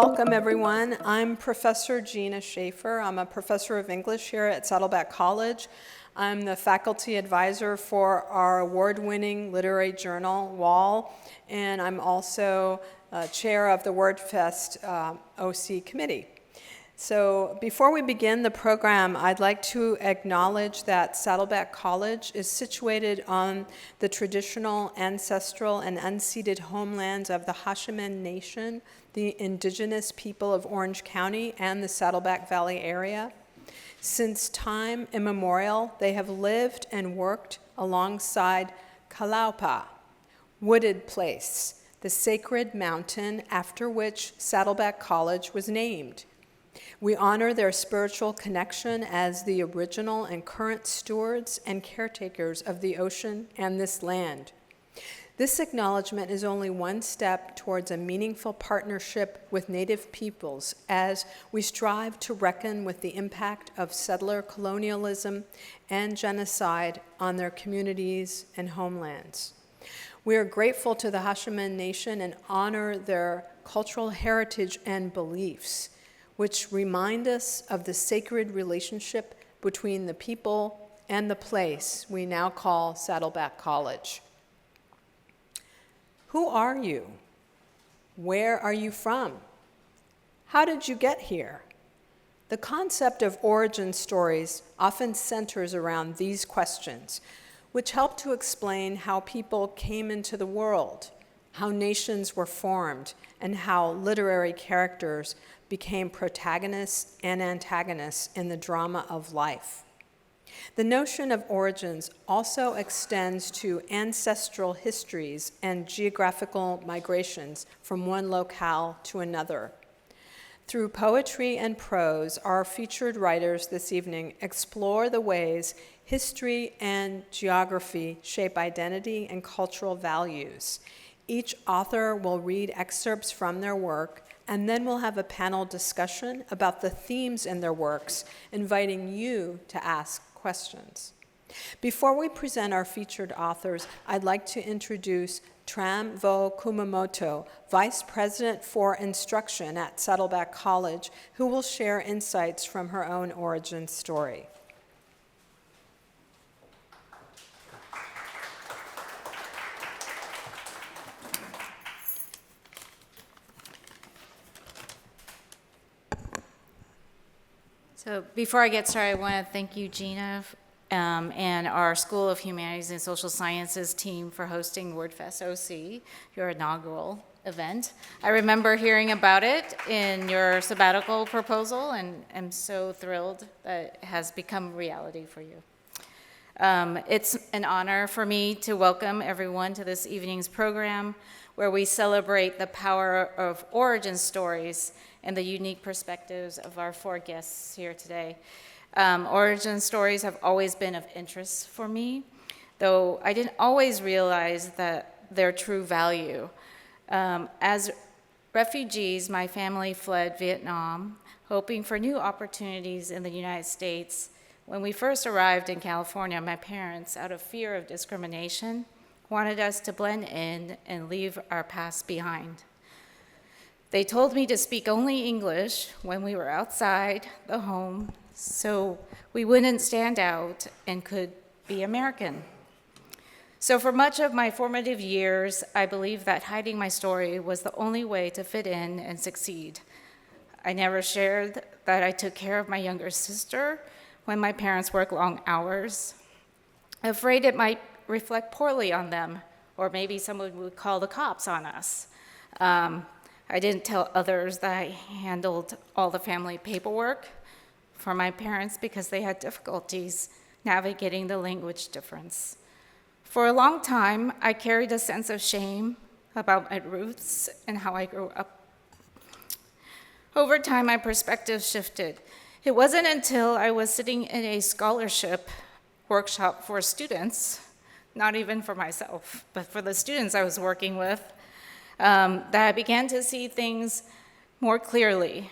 welcome everyone. I'm Professor Gina Shaffer. I'm a professor of English here at Saddleback College. I'm the faculty advisor for our award-winning literary journal, WAL, and I'm also chair of the WordFest OC committee. So before we begin the program, I'd like to acknowledge that Saddleback College is situated on the traditional, ancestral, and unceded homelands of the Acjachemen Nation, the Indigenous people of Orange County and the Saddleback Valley area. Since time immemorial, they have lived and worked alongside Kalaupa, wooded place, the sacred mountain after which Saddleback College was named. We honor their spiritual connection as the original and current stewards and caretakers of the ocean and this land. This acknowledgement is only one step towards a meaningful partnership with Native peoples as we strive to reckon with the impact of settler colonialism and genocide on their communities and homelands. We are grateful to the Acjachemen Nation and honor their cultural heritage and beliefs, which remind us of the sacred relationship between the people and the place we now call Saddleback College. Who are you? Where are you from? How did you get here? The concept of origin stories often centers around these questions, which help to explain how people came into the world, how nations were formed, and how literary characters became protagonists and antagonists in the drama of life. The notion of origins also extends to ancestral histories and geographical migrations from one locale to another. Through poetry and prose, our featured writers this evening explore the ways history and geography shape identity and cultural values. Each author will read excerpts from their work, and then we'll have a panel discussion about the themes in their works, inviting you to ask questions. Before we present our featured authors, I'd like to introduce Tram Vo-Kumamoto, Vice President for Instruction at Saddleback College, who will share insights from her own origin story. So before I get started, I want to thank you, Gina, and our School of Humanities and Social Sciences team for hosting WordFest OC, your inaugural event. I remember hearing about it in your sabbatical proposal, and I'm so thrilled that it has become reality for you. It's an honor for me to welcome everyone to this evening's program, where we celebrate the power of origin stories and the unique perspectives of our four guests here today. Origin stories have always been of interest for me, though I didn't always realize their true value. As refugees, my family fled Vietnam, hoping for new opportunities in the United States. When we first arrived in California, my parents, out of fear of discrimination, wanted us to blend in and leave our past behind. They told me to speak only English when we were outside the home so we wouldn't stand out and could be American. So for much of my formative years, I believed that hiding my story was the only way to fit in and succeed. I never shared that I took care of my younger sister when my parents worked long hours, afraid it might reflect poorly on them, or maybe someone would call the cops on us. I didn't tell others that I handled all the family paperwork for my parents because they had difficulties navigating the language difference. For a long time, I carried a sense of shame about my roots and how I grew up. Over time, my perspective shifted. It wasn't until I was sitting in a scholarship workshop for students, not even for myself, but for the students I was working with, that I began to see things more clearly.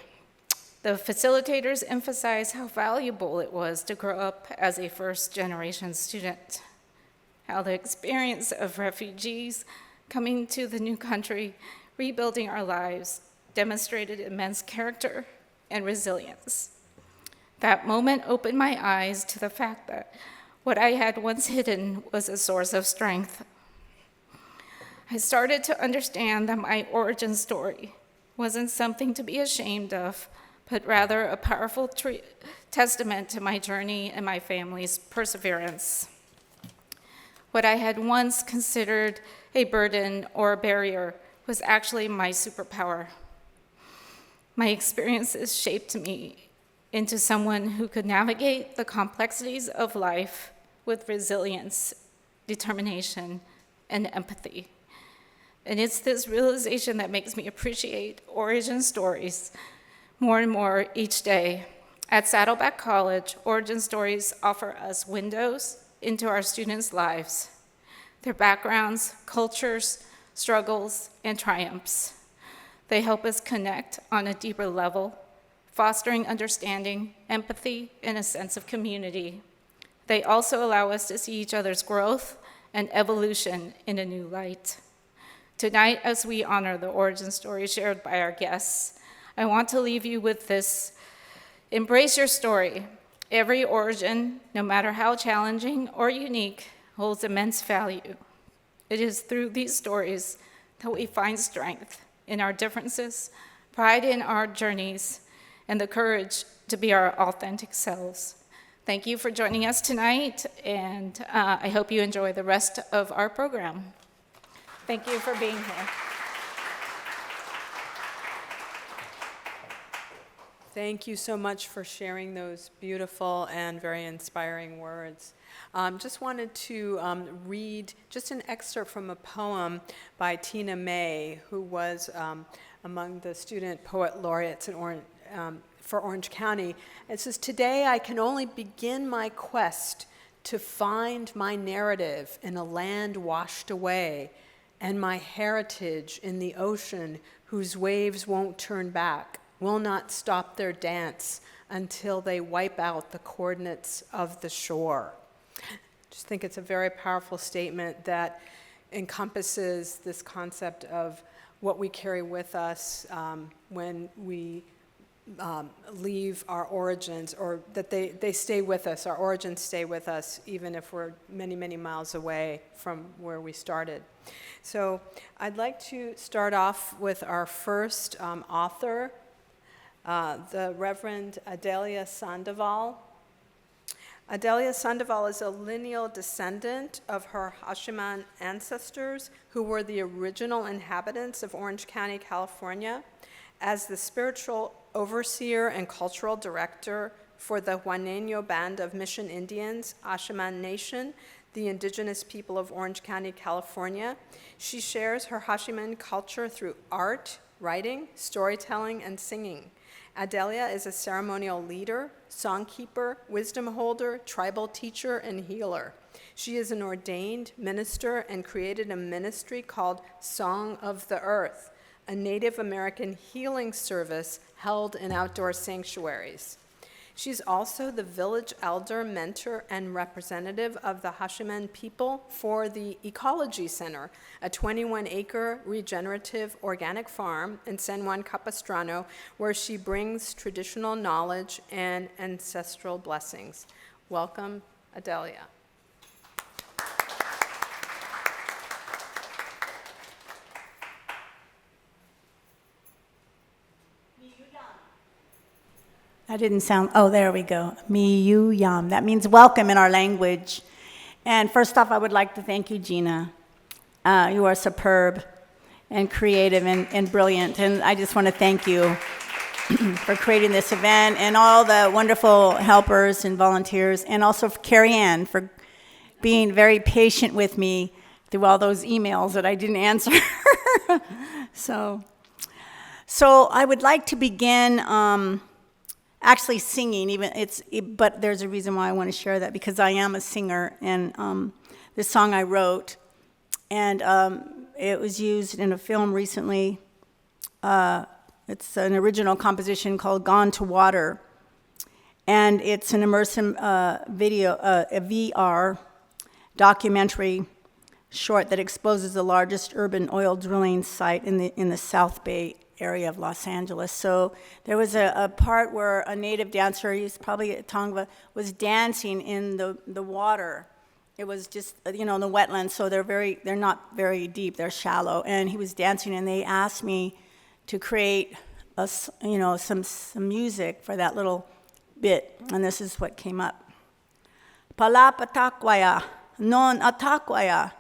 The facilitators emphasized how valuable it was to grow up as a first-generation student, how the experience of refugees coming to the new country, rebuilding our lives, demonstrated immense character and resilience. That moment opened my eyes to the fact that what I had once hidden was a source of strength. I started to understand that my origin story wasn't something to be ashamed of, but rather a powerful testament to my journey and my family's perseverance. What I had once considered a burden or a barrier was actually my superpower. My experiences shaped me into someone who could navigate the complexities of life with resilience, determination, and empathy. And it's this realization that makes me appreciate origin stories more and more each day. At Saddleback College, origin stories offer us windows into our students' lives, their backgrounds, cultures, struggles, and triumphs. They help us connect on a deeper level, fostering understanding, empathy, and a sense of community. They also allow us to see each other's growth and evolution in a new light. Tonight, as we honor the origin story shared by our guests, I want to leave you with this. Embrace your story. Every origin, no matter how challenging or unique, holds immense value. It is through these stories that we find strength in our differences, pride in our journeys, and the courage to be our authentic selves. Thank you for joining us tonight, and I hope you enjoy the rest of our program. Thank you for being here. Thank you so much for sharing those beautiful and very inspiring words. Just wanted to read just an excerpt from a poem by Tina May, who was among the student poet laureates for Orange County. It says, "Today I can only begin my quest to find my narrative in a land washed away, and my heritage in the ocean whose waves won't turn back, will not stop their dance until they wipe out the coordinates of the shore." Just think it's a very powerful statement that encompasses this concept of what we carry with us when we leave our origins, or that they stay with us, our origins stay with us, even if we're many, many miles away from where we started. So I'd like to start off with our first author, the Reverend Adelia Sandoval. Adelia Sandoval is a lineal descendant of her Acjachemen ancestors, who were the original inhabitants of Orange County, California. As the spiritual overseer and cultural director for the Juaneño Band of Mission Indians, Acjachemen Nation, the Indigenous people of Orange County, California, she shares her Acjachemen culture through art, writing, storytelling, and singing. Adelia is a ceremonial leader, songkeeper, wisdom holder, tribal teacher, and healer. She is an ordained minister and created a ministry called Song of the Earth, a Native American healing service held in outdoor sanctuaries. She's also the village elder, mentor, and representative of the Acjachemen people for the Ecology Center, a 21-acre regenerative organic farm in San Juan Capistrano, where she brings traditional knowledge and ancestral blessings. Welcome, Adelia. That didn't sound, oh, there we go. Mi yu yam. That means welcome in our language. And first off, I would like to thank you, Gina. You are superb and creative and brilliant. And I just want to thank you for creating this event, and all the wonderful helpers and volunteers, and also Carrie Ann for being very patient with me through all those emails that I didn't answer. So I would like to begin actually singing, but there's a reason why I want to share that, because I am a singer, and this song I wrote, and it was used in a film recently. It's an original composition called Gone to Water, and it's an immersive video, a VR documentary short that exposes the largest urban oil drilling site in the South Bay area of Los Angeles. So there was a part where a native dancer, he's probably a Tongva, was dancing in the water. It was just, you know, in the wetlands, so they're not very deep, they're shallow. And he was dancing, and they asked me to create some music for that little bit, and this is what came up. Palapatakwaya, non atakwaya,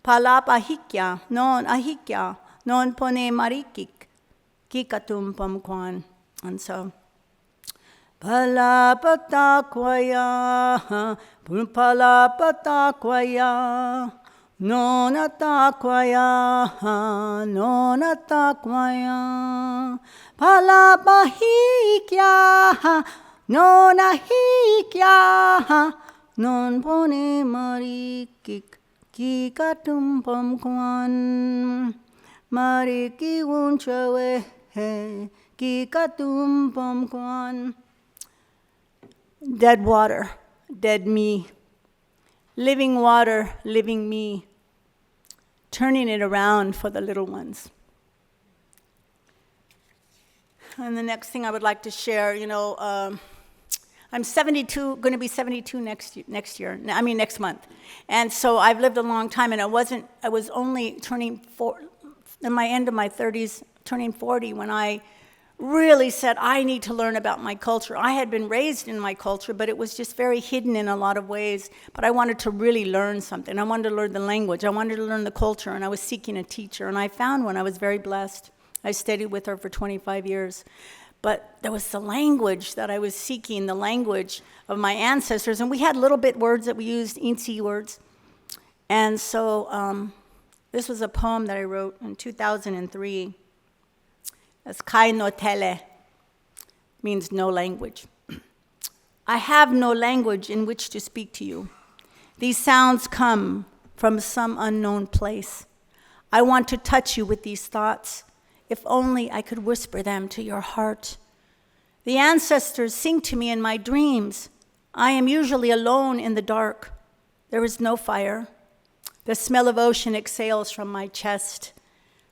palapahikya, non ahikya, non pone marikik, kikatum pamkwan. And so, palapatakwaya, palapatakwaya, non atakwaya, non atakwaya, palapahikya, non ahikya, non pone marikik, kikatum pamkwan, mariki unchawe, kikatum pamkwan. Dead water, dead me. Living water, living me. Turning it around for the little ones. And the next thing I would like to share, I'm 72, going to be 72 next month. And so I've lived a long time, and I was only turning in my end of my 30s, turning 40, when I really said, I need to learn about my culture. I had been raised in my culture, but it was just very hidden in a lot of ways. But I wanted to really learn something. I wanted to learn the language. I wanted to learn the culture, and I was seeking a teacher. And I found one. I was very blessed. I studied with her for 25 years. But there was the language that I was seeking, the language of my ancestors. And we had little bit words that we used, Inci words. And so this was a poem that I wrote in 2003. It's Kai no tele, means no language. I have no language in which to speak to you. These sounds come from some unknown place. I want to touch you with these thoughts. If only I could whisper them to your heart. The ancestors sing to me in my dreams. I am usually alone in the dark. There is no fire. The smell of ocean exhales from my chest.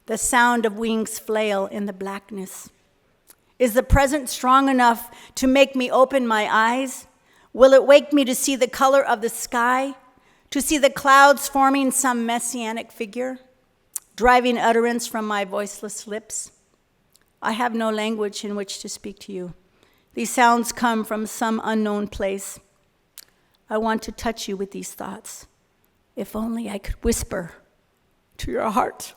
The sound of wings flail in the blackness. Is the present strong enough to make me open my eyes? Will it wake me to see the color of the sky? To see the clouds forming some messianic figure? Driving utterance from my voiceless lips? I have no language in which to speak to you. These sounds come from some unknown place. I want to touch you with these thoughts. If only I could whisper to your heart.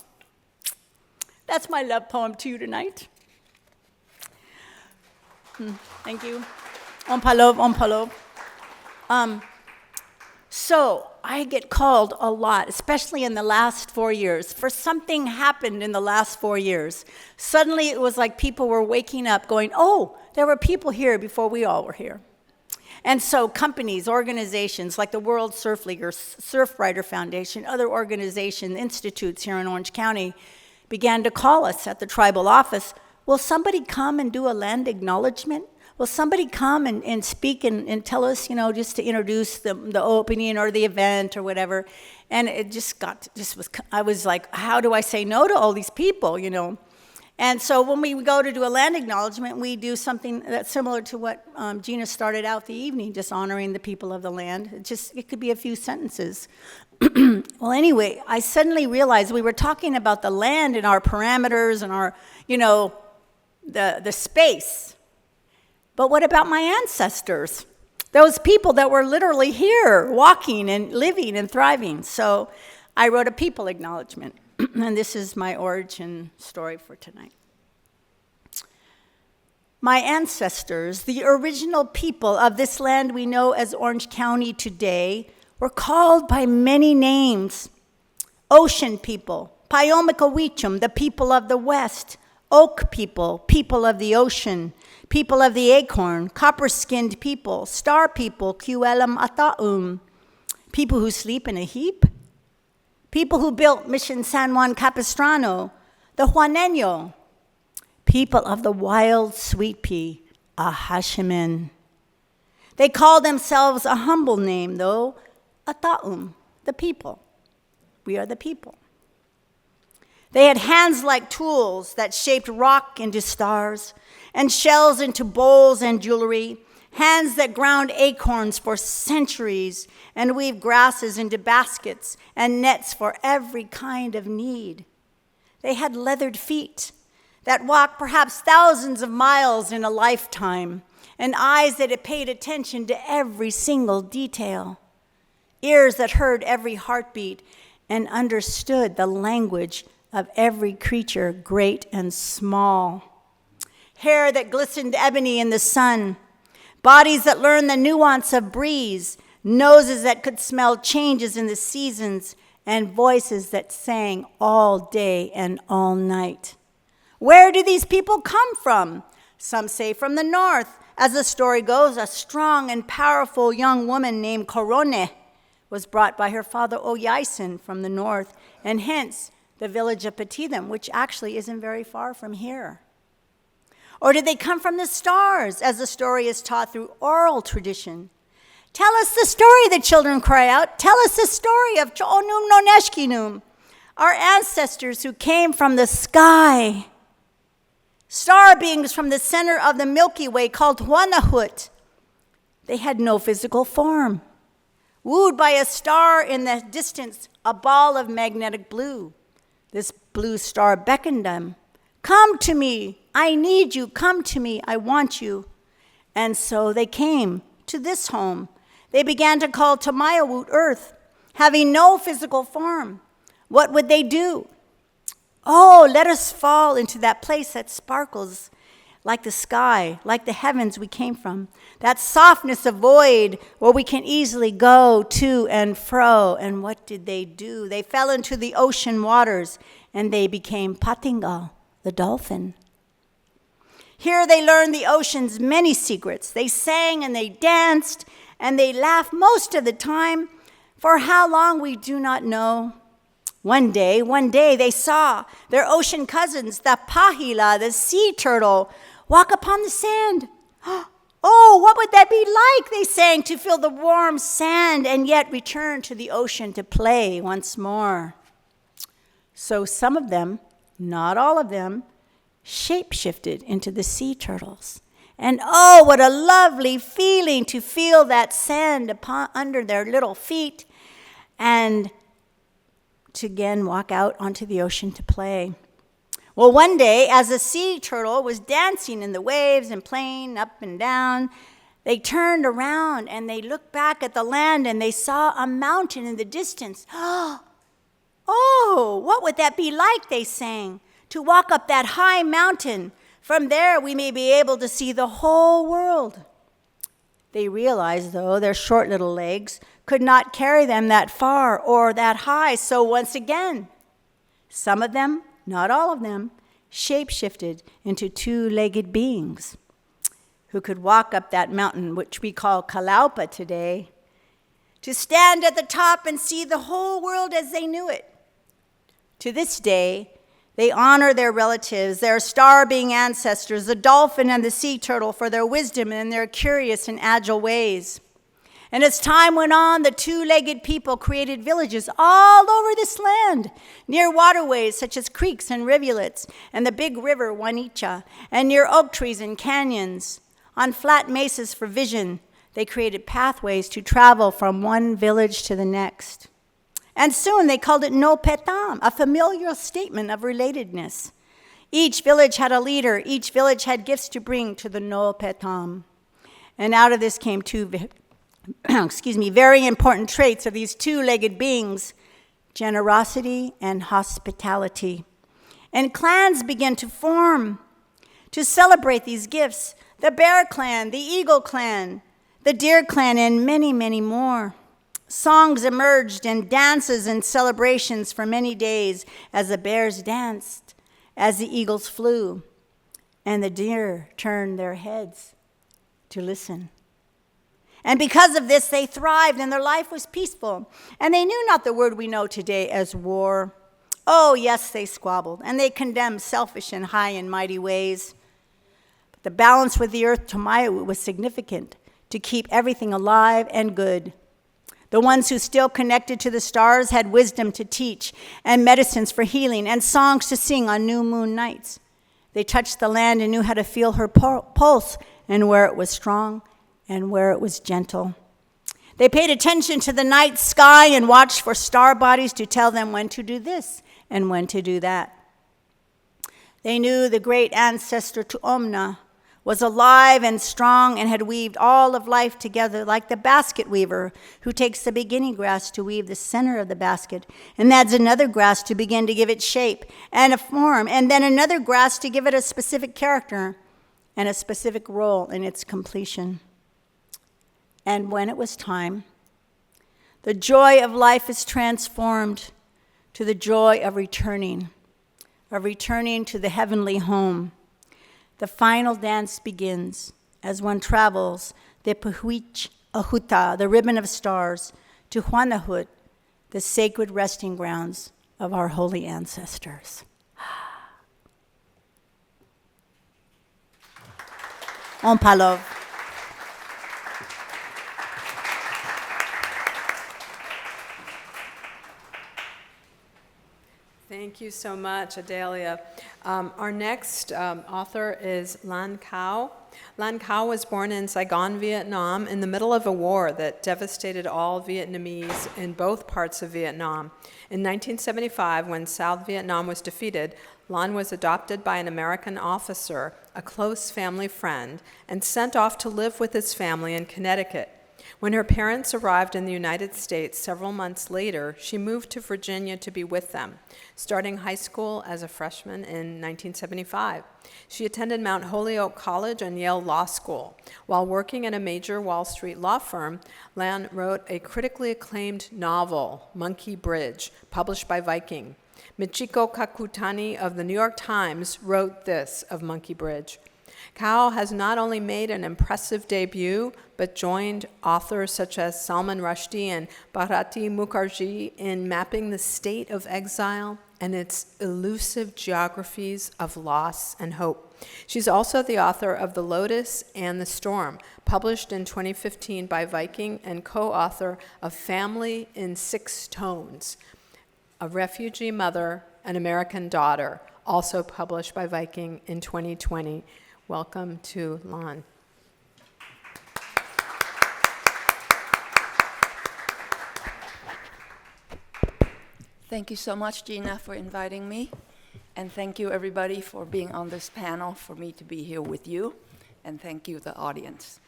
That's my love poem to you tonight. Thank you. On palov. So I get called a lot, especially in the last 4 years. For something happened in the last 4 years. Suddenly it was like people were waking up going, oh, there were people here before we all were here. And so companies, organizations like the World Surf League or Surfrider Foundation, other organizations, institutes here in Orange County began to call us at the tribal office. Will somebody come and do a land acknowledgement? Will somebody come and speak and tell us, just to introduce the opening or the event or whatever? And it I was like, how do I say no to all these people, And so when we go to do a land acknowledgement, we do something that's similar to what Gina started out the evening, just honoring the people of the land. It could be a few sentences. Well, anyway, I suddenly realized we were talking about the land and our parameters and our, the space. But what about my ancestors? Those people that were literally here, walking and living and thriving. So I wrote a people acknowledgement, and this is my origin story for tonight. My ancestors, the original people of this land we know as Orange County today, were called by many names. Ocean people, Payomikawichum, the people of the West, Oak people, people of the ocean, people of the acorn, copper-skinned people, star people, Kuelam Ataum, people who sleep in a heap, people who built Mission San Juan Capistrano, the Juaneño, people of the wild sweet pea, Acjachemen. They call themselves a humble name, though, Ataum, the people. We are the people. They had hands like tools that shaped rock into stars and shells into bowls and jewelry, hands that ground acorns for centuries and weave grasses into baskets and nets for every kind of need. They had leathered feet that walked perhaps thousands of miles in a lifetime, and eyes that had paid attention to every single detail, ears that heard every heartbeat and understood the language of every creature, great and small. Hair that glistened ebony in the sun, bodies that learned the nuance of breeze, noses that could smell changes in the seasons, and voices that sang all day and all night. Where do these people come from? Some say from the north. As the story goes, a strong and powerful young woman named Korone was brought by her father Oyaisen from the north, and hence the village of Petitham, which actually isn't very far from here. Or did they come from the stars, as the story is taught through oral tradition? Tell us the story, the children cry out. Tell us the story of Cho'onum no Neshkinum, our ancestors who came from the sky. Star beings from the center of the Milky Way called Huanahut. They had no physical form. Wooed by a star in the distance, a ball of magnetic blue. This blue star beckoned them. Come to me, I need you, come to me, I want you. And so they came to this home. They began to call Tamayawut Earth, having no physical form. What would they do? Oh, let us fall into that place that sparkles like the sky, like the heavens we came from. That softness of void where we can easily go to and fro. And what did they do? They fell into the ocean waters and they became Patingal, the dolphin. Here they learned the ocean's many secrets. They sang and they danced and they laughed most of the time. For how long we do not know. One day, they saw their ocean cousins, the pahila, the sea turtle, walk upon the sand. Oh, what would that be like, they sang, to feel the warm sand and yet return to the ocean to play once more. So some of them, not all of them, shape-shifted into the sea turtles. And oh, what a lovely feeling to feel that sand under their little feet and to again walk out onto the ocean to play. Well, one day, as the sea turtle was dancing in the waves and playing up and down, they turned around and they looked back at the land and they saw a mountain in the distance. Oh, what would that be like, they sang, to walk up that high mountain. From there, we may be able to see the whole world. They realized, though, their short little legs could not carry them that far or that high. So once again, some of them, not all of them, shape-shifted into two-legged beings who could walk up that mountain, which we call Kalaupa today, to stand at the top and see the whole world as they knew it. To this day, they honor their relatives, their star-being ancestors, the dolphin and the sea turtle, for their wisdom and their curious and agile ways. And as time went on, the two-legged people created villages all over this land, near waterways such as creeks and rivulets, and the big river Wanicha, and near oak trees and canyons. On flat mesas for vision, they created pathways to travel from one village to the next. And soon they called it No Petam, a familiar statement of relatedness. Each village had a leader. Each village had gifts to bring to the No Petam. And out of this came two very important traits of these two-legged beings, generosity and hospitality. And clans began to form to celebrate these gifts. The bear clan, the eagle clan, the deer clan, and many, many more. Songs emerged and dances and celebrations for many days as the bears danced, as the eagles flew, and the deer turned their heads to listen. And because of this, they thrived and their life was peaceful. And they knew not the word we know today as war. Oh, yes, they squabbled, and they condemned selfish and high and mighty ways. But the balance with the earth, Tomayawu, was significant to keep everything alive and good. The ones who still connected to the stars had wisdom to teach and medicines for healing and songs to sing on new moon nights. They touched the land and knew how to feel her pulse and where it was strong and where it was gentle. They paid attention to the night sky and watched for star bodies to tell them when to do this and when to do that. They knew the great ancestor Tuomna was alive and strong and had weaved all of life together like the basket weaver who takes the beginning grass to weave the center of the basket and adds another grass to begin to give it shape and a form, and then another grass to give it a specific character and a specific role in its completion. And when it was time, the joy of life is transformed to the joy of returning to the heavenly home. The final dance begins as one travels the Puhuich Ahuta, the ribbon of stars, to Huanahut, the sacred resting grounds of our holy ancestors. On Palov. Thank you so much, Adelia. Our next author is Lan Cao. Lan Cao was born in Saigon, Vietnam, in the middle of a war that devastated all Vietnamese in both parts of Vietnam. In 1975, when South Vietnam was defeated, Lan was adopted by an American officer, a close family friend, and sent off to live with his family in Connecticut. When her parents arrived in the United States several months later, she moved to Virginia to be with them, starting high school as a freshman in 1975. She attended Mount Holyoke College and Yale Law School. While working at a major Wall Street law firm, Lan wrote a critically acclaimed novel, Monkey Bridge, published by Viking. Michiko Kakutani of the New York Times wrote this of Monkey Bridge. Cao has not only made an impressive debut, but joined authors such as Salman Rushdie and Bharati Mukherjee in mapping the state of exile and its elusive geographies of loss and hope. She's also the author of The Lotus and the Storm, published in 2015 by Viking, and co-author of Family in 6 Tones, A Refugee Mother, an American Daughter, also published by Viking in 2020. Welcome to Lan. Thank you so much, Gina, for inviting me. And thank you, everybody, for being on this panel, for me to be here with you. And thank you, the audience.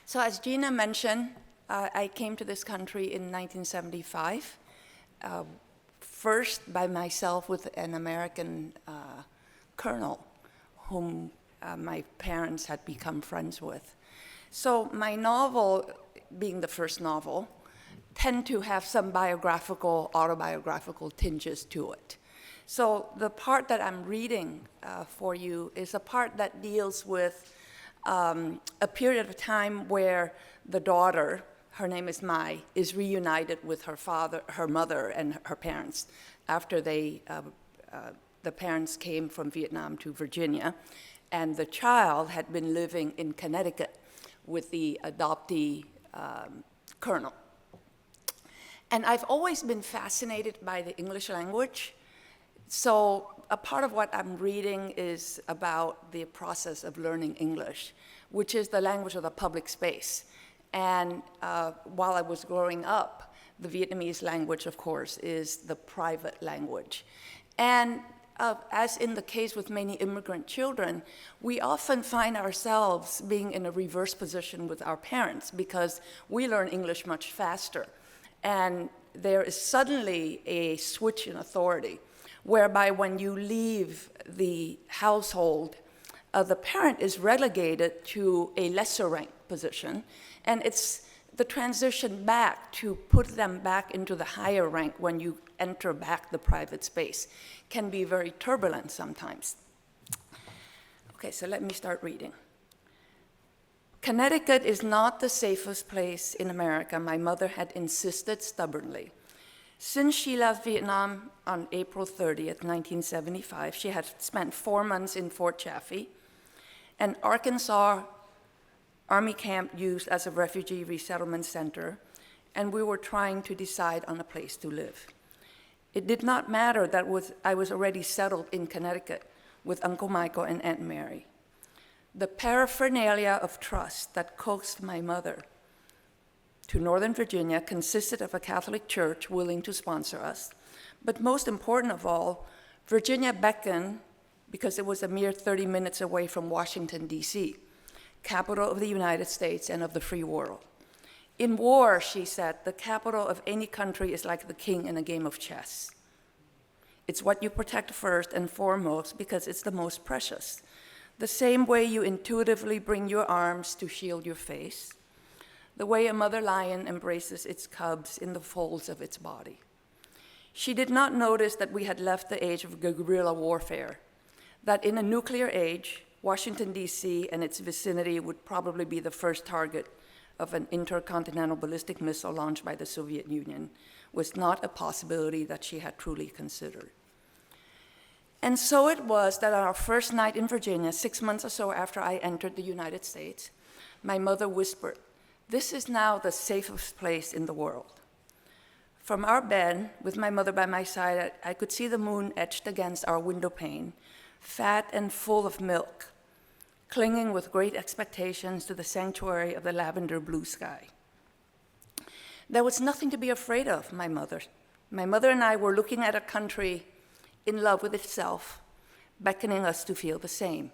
So as Gina mentioned, I came to this country in 1975, first by myself with an American colonel whom my parents had become friends with. So my novel, being the first novel, tend to have some autobiographical tinges to it. So the part that I'm reading for you is a part that deals with a period of time where the daughter, her name is Mai, is reunited with her mother and her parents after the parents came from Vietnam to Virginia. And the child had been living in Connecticut with the adoptee colonel. And I've always been fascinated by the English language. So a part of what I'm reading is about the process of learning English, which is the language of the public space. And while I was growing up, the Vietnamese language, of course, is the private language. And as in the case with many immigrant children, we often find ourselves being in a reverse position with our parents because we learn English much faster. And there is suddenly a switch in authority, whereby when you leave the household, the parent is relegated to a lesser rank position, and it's the transition back to put them back into the higher rank when you enter back the private space can be very turbulent sometimes. Okay, so let me start reading. Connecticut is not the safest place in America, my mother had insisted stubbornly. Since she left Vietnam on April 30th, 1975, she had spent 4 months in Fort Chaffee, an Arkansas Army camp used as a refugee resettlement center, and we were trying to decide on a place to live. It did not matter that I was already settled in Connecticut with Uncle Michael and Aunt Mary. The paraphernalia of trust that coaxed my mother to Northern Virginia consisted of a Catholic church willing to sponsor us, but most important of all, Virginia beckoned because it was a mere 30 minutes away from Washington, D.C., capital of the United States and of the free world. In war, she said, the capital of any country is like the king in a game of chess. It's what you protect first and foremost because it's the most precious. The same way you intuitively bring your arms to shield your face, the way a mother lion embraces its cubs in the folds of its body. She did not notice that we had left the age of guerrilla warfare, that in a nuclear age, Washington, D.C. and its vicinity would probably be the first target of an intercontinental ballistic missile launched by the Soviet Union was not a possibility that she had truly considered. And so it was that on our first night in Virginia, 6 months or so after I entered the United States, my mother whispered, "This is now the safest place in the world." From our bed, with my mother by my side, I could see the moon etched against our window pane, fat and full of milk, clinging with great expectations to the sanctuary of the lavender blue sky. There was nothing to be afraid of, my mother. My mother and I were looking at a country in love with itself, beckoning us to feel the same.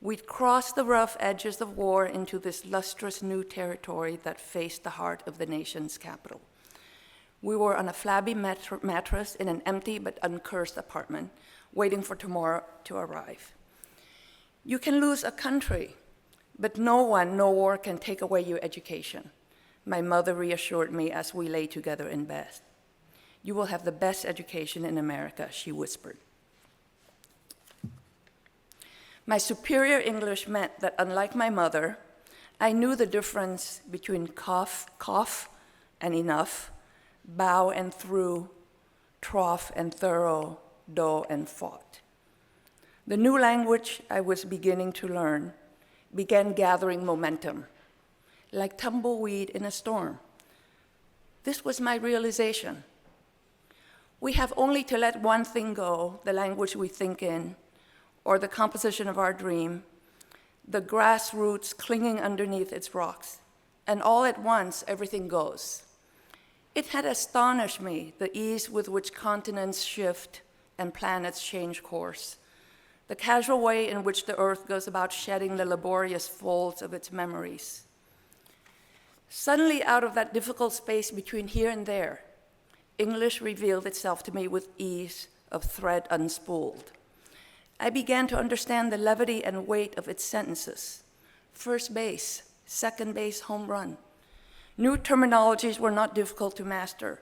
We'd crossed the rough edges of war into this lustrous new territory that faced the heart of the nation's capital. We were on a flabby mattress in an empty but uncursed apartment, waiting for tomorrow to arrive. You can lose a country, but no war can take away your education, my mother reassured me as we lay together in bed. You will have the best education in America, she whispered. My superior English meant that, unlike my mother, I knew the difference between cough and enough, bow and through, trough and thorough, dough and fought. The new language I was beginning to learn began gathering momentum, like tumbleweed in a storm. This was my realization. We have only to let one thing go, the language we think in, or the composition of our dream, the grassroots clinging underneath its rocks, and all at once everything goes. It had astonished me, the ease with which continents shift and planets change course, the casual way in which the earth goes about shedding the laborious folds of its memories. Suddenly, out of that difficult space between here and there, English revealed itself to me with ease of thread unspooled. I began to understand the levity and weight of its sentences. First base, second base, home run. New terminologies were not difficult to master,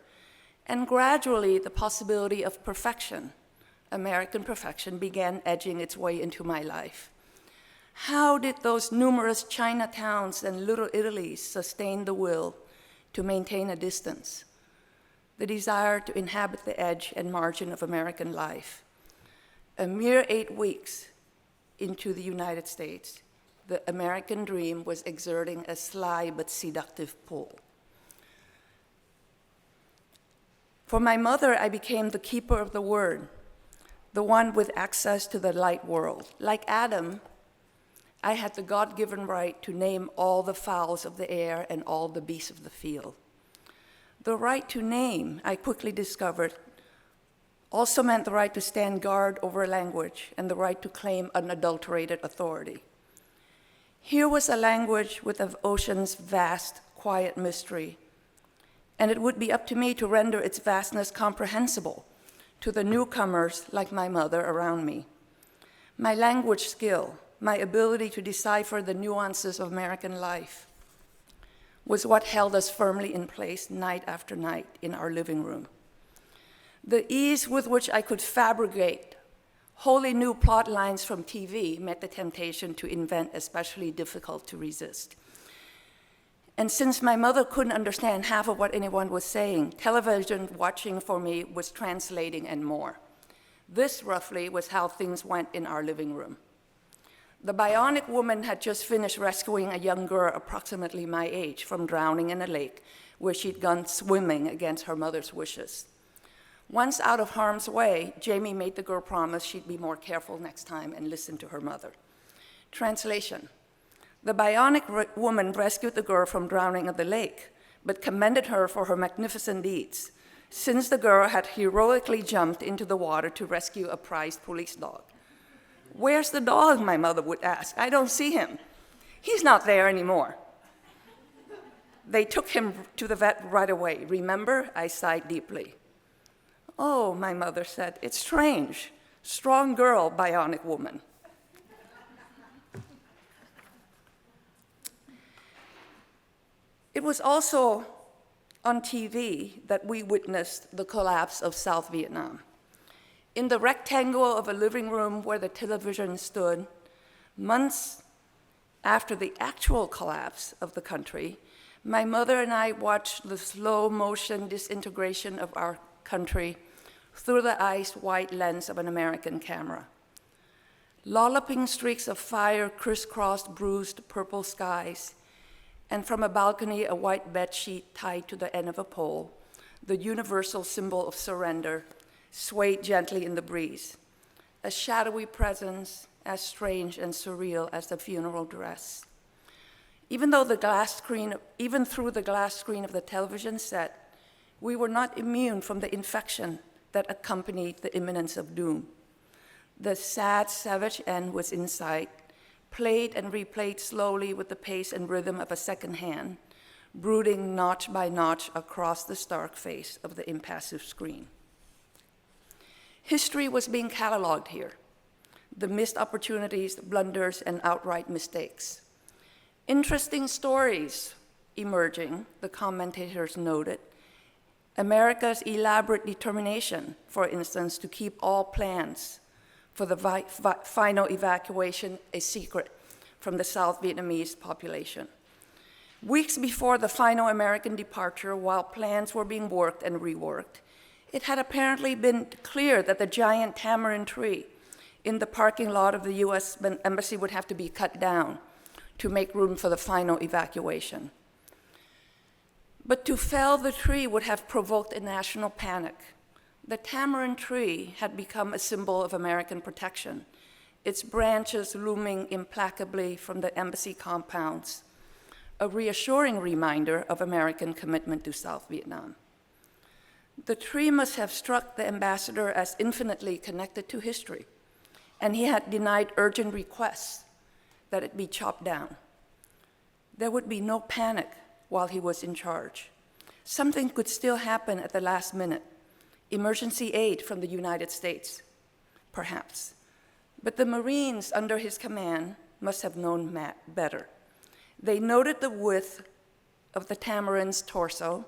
and gradually the possibility of perfection, American perfection, began edging its way into my life. How did those numerous Chinatowns and Little Italies sustain the will to maintain a distance, the desire to inhabit the edge and margin of American life? A mere 8 weeks into the United States, the American dream was exerting a sly but seductive pull. For my mother, I became the keeper of the word, the one with access to the light world. Like Adam, I had the God-given right to name all the fowls of the air and all the beasts of the field. The right to name, I quickly discovered, also meant the right to stand guard over language and the right to claim unadulterated authority. Here was a language with the ocean's vast, quiet mystery, and it would be up to me to render its vastness comprehensible to the newcomers like my mother around me. My language skill, my ability to decipher the nuances of American life, was what held us firmly in place night after night in our living room. The ease with which I could fabricate wholly new plot lines from TV met the temptation to invent especially difficult to resist. And since my mother couldn't understand half of what anyone was saying, television watching for me was translating and more. This, roughly, was how things went in our living room. The bionic woman had just finished rescuing a young girl approximately my age from drowning in a lake where she'd gone swimming against her mother's wishes. Once out of harm's way, Jamie made the girl promise she'd be more careful next time and listen to her mother. Translation: the bionic woman rescued the girl from drowning in the lake, but commended her for her magnificent deeds, since the girl had heroically jumped into the water to rescue a prized police dog. "Where's the dog?" my mother would ask. "I don't see him. He's not there anymore." They took him to the vet right away. "Remember?" I sighed deeply. "Oh," my mother said, "it's strange. Strong girl, bionic woman." It was also on TV that we witnessed the collapse of South Vietnam. In the rectangle of a living room where the television stood, months after the actual collapse of the country, my mother and I watched the slow motion disintegration of our country through the ice-white lens of an American camera. Lolloping streaks of fire crisscrossed bruised purple skies, and from a balcony, a white bedsheet tied to the end of a pole, the universal symbol of surrender, swayed gently in the breeze, a shadowy presence as strange and surreal as the funeral dress. Even through the glass screen of the television set, we were not immune from the infection that accompanied the imminence of doom. The sad, savage end was in sight, played and replayed slowly with the pace and rhythm of a second hand, brooding notch by notch across the stark face of the impassive screen. History was being cataloged here, the missed opportunities, blunders, and outright mistakes. Interesting stories emerging, the commentators noted. America's elaborate determination, for instance, to keep all plans for the final evacuation a secret from the South Vietnamese population. Weeks before the final American departure, while plans were being worked and reworked, it had apparently been clear that the giant tamarind tree in the parking lot of the U.S. Embassy would have to be cut down to make room for the final evacuation. But to fell the tree would have provoked a national panic. The tamarind tree had become a symbol of American protection, its branches looming implacably from the embassy compounds, a reassuring reminder of American commitment to South Vietnam. The tree must have struck the ambassador as infinitely connected to history, and he had denied urgent requests that it be chopped down. There would be no panic while he was in charge. Something could still happen at the last minute. Emergency aid from the United States, perhaps. But the Marines under his command must have known better. They noted the width of the tamarind's torso,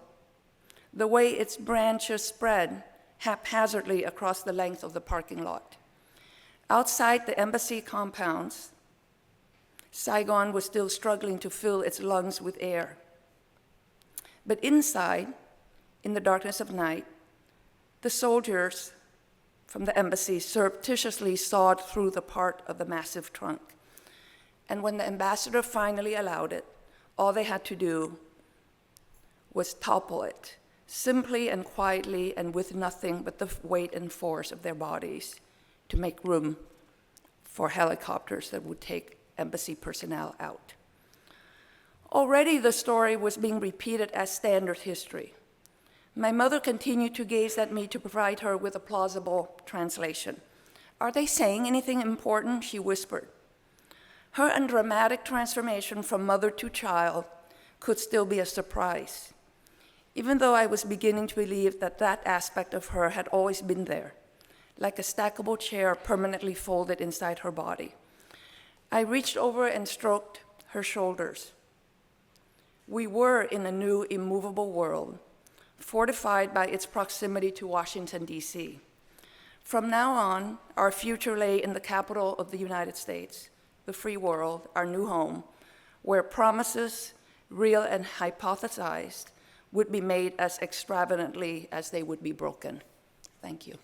the way its branches spread haphazardly across the length of the parking lot. Outside the embassy compounds, Saigon was still struggling to fill its lungs with air. But inside, in the darkness of night, the soldiers from the embassy surreptitiously sawed through the part of the massive trunk. And when the ambassador finally allowed it, all they had to do was topple it, simply and quietly and with nothing but the weight and force of their bodies to make room for helicopters that would take embassy personnel out. Already the story was being repeated as standard history. My mother continued to gaze at me to provide her with a plausible translation. "Are they saying anything important?" she whispered. Her undramatic transformation from mother to child could still be a surprise, even though I was beginning to believe that that aspect of her had always been there, like a stackable chair permanently folded inside her body. I reached over and stroked her shoulders. We were in a new, immovable world, fortified by its proximity to Washington, D.C. From now on, our future lay in the capital of the United States, the free world, our new home, where promises, real and hypothesized, would be made as extravagantly as they would be broken. Thank you.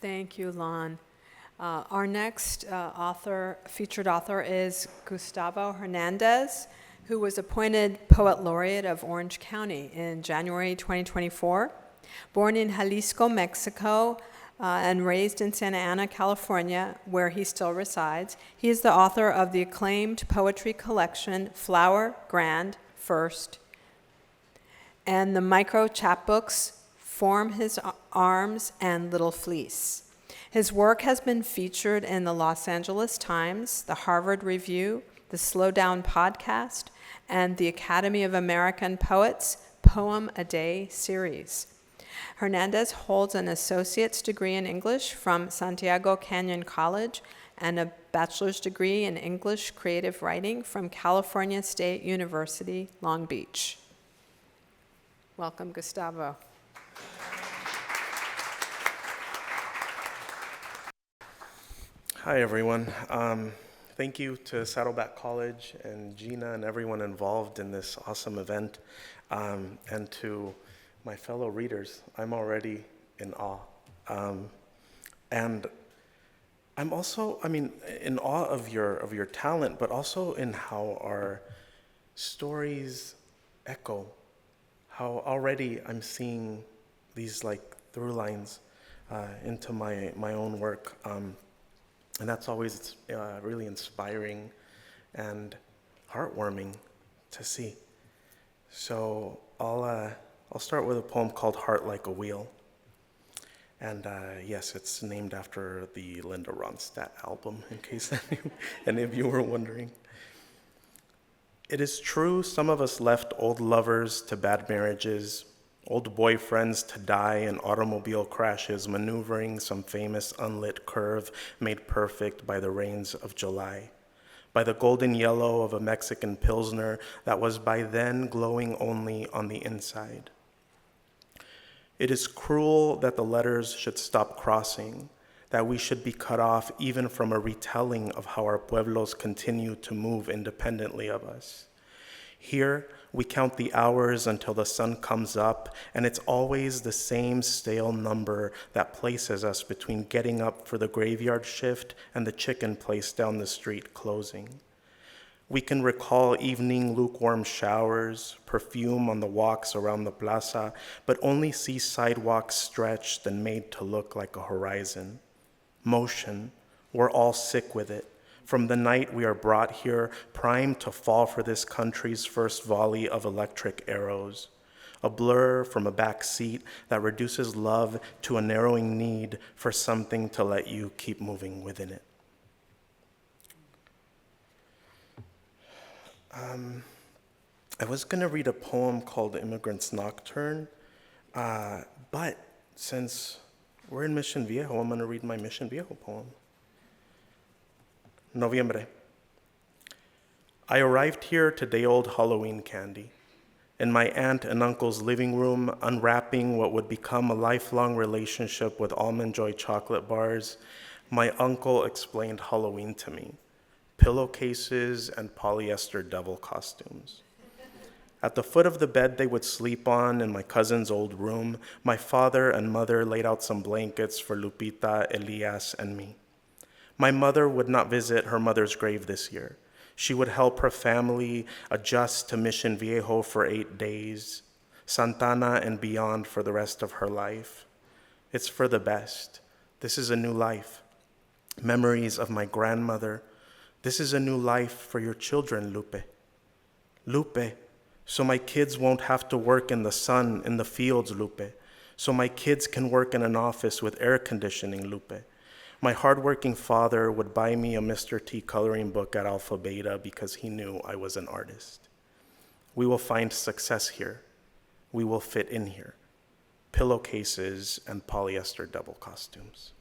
Thank you, Lan. Our next featured author is Gustavo Hernandez, who was appointed Poet Laureate of Orange County in January 2024. Born in Jalisco, Mexico, and raised in Santa Ana, California, where he still resides, he is the author of the acclaimed poetry collection Flower, Grand, First, and the micro chapbooks Form His Arms and Little Fleece. His work has been featured in the Los Angeles Times, the Harvard Review, the Slow Down podcast, and the Academy of American Poets Poem a Day series. Hernandez holds an associate's degree in English from Santiago Canyon College and a bachelor's degree in English creative writing from California State University, Long Beach. Welcome, Gustavo. Hi, everyone. Thank you to Saddleback College and Gina and everyone involved in this awesome event, and to my fellow readers. I'm already in awe. And I'm also, in awe of your talent, but also in how our stories echo, how already I'm seeing these through lines into my own work. And that's always really inspiring and heartwarming to see. So I'll start with a poem called Heart Like a Wheel. And yes, it's named after the Linda Ronstadt album, in case any of you were wondering. It is true, some of us left old lovers to bad marriages, old boyfriends to die in automobile crashes, maneuvering some famous unlit curve made perfect by the rains of July, by the golden yellow of a Mexican Pilsner that was by then glowing only on the inside. It is cruel that the letters should stop crossing, that we should be cut off even from a retelling of how our pueblos continue to move independently of us. Here, we count the hours until the sun comes up, and it's always the same stale number that places us between getting up for the graveyard shift and the chicken place down the street closing. We can recall evening lukewarm showers, perfume on the walks around the plaza, but only see sidewalks stretched and made to look like a horizon. Motion, we're all sick with it. From the night we are brought here, primed to fall for this country's first volley of electric arrows. A blur from a back seat that reduces love to a narrowing need for something to let you keep moving within it. I was going to read a poem called Immigrant's Nocturne, but since we're in Mission Viejo, I'm going to read my Mission Viejo poem. Noviembre. I arrived here to day-old Halloween candy. In my aunt and uncle's living room, unwrapping what would become a lifelong relationship with Almond Joy chocolate bars, my uncle explained Halloween to me. Pillowcases and polyester devil costumes. At the foot of the bed they would sleep on in my cousin's old room, my father and mother laid out some blankets for Lupita, Elias, and me. My mother would not visit her mother's grave this year. She would help her family adjust to Mission Viejo for 8 days, Santana and beyond for the rest of her life. It's for the best. This is a new life. Memories of my grandmother. This is a new life for your children, Lupe. Lupe, so my kids won't have to work in the sun in the fields, Lupe. So my kids can work in an office with air conditioning, Lupe. My hardworking father would buy me a Mr. T coloring book at Alpha Beta because he knew I was an artist. We will find success here. We will fit in here. Pillowcases and polyester devil costumes.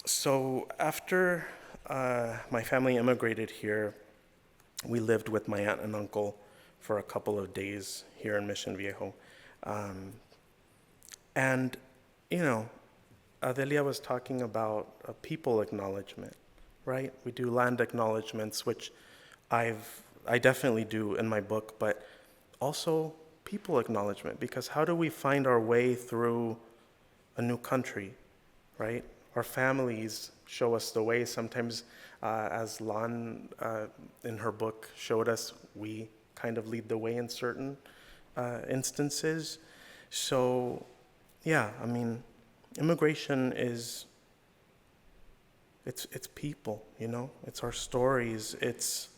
So after my family immigrated here, we lived with my aunt and uncle for a couple of days here in Mission Viejo. And you know, Adelia was talking about a people acknowledgement, right? We do land acknowledgements, which I definitely do in my book, but also people acknowledgement, because how do we find our way through a new country, right? Our families show us the way. Sometimes, as Lan in her book showed us, we kind of lead the way in certain instances. So, yeah, I mean, immigration is, it's people, you know? It's our stories, it's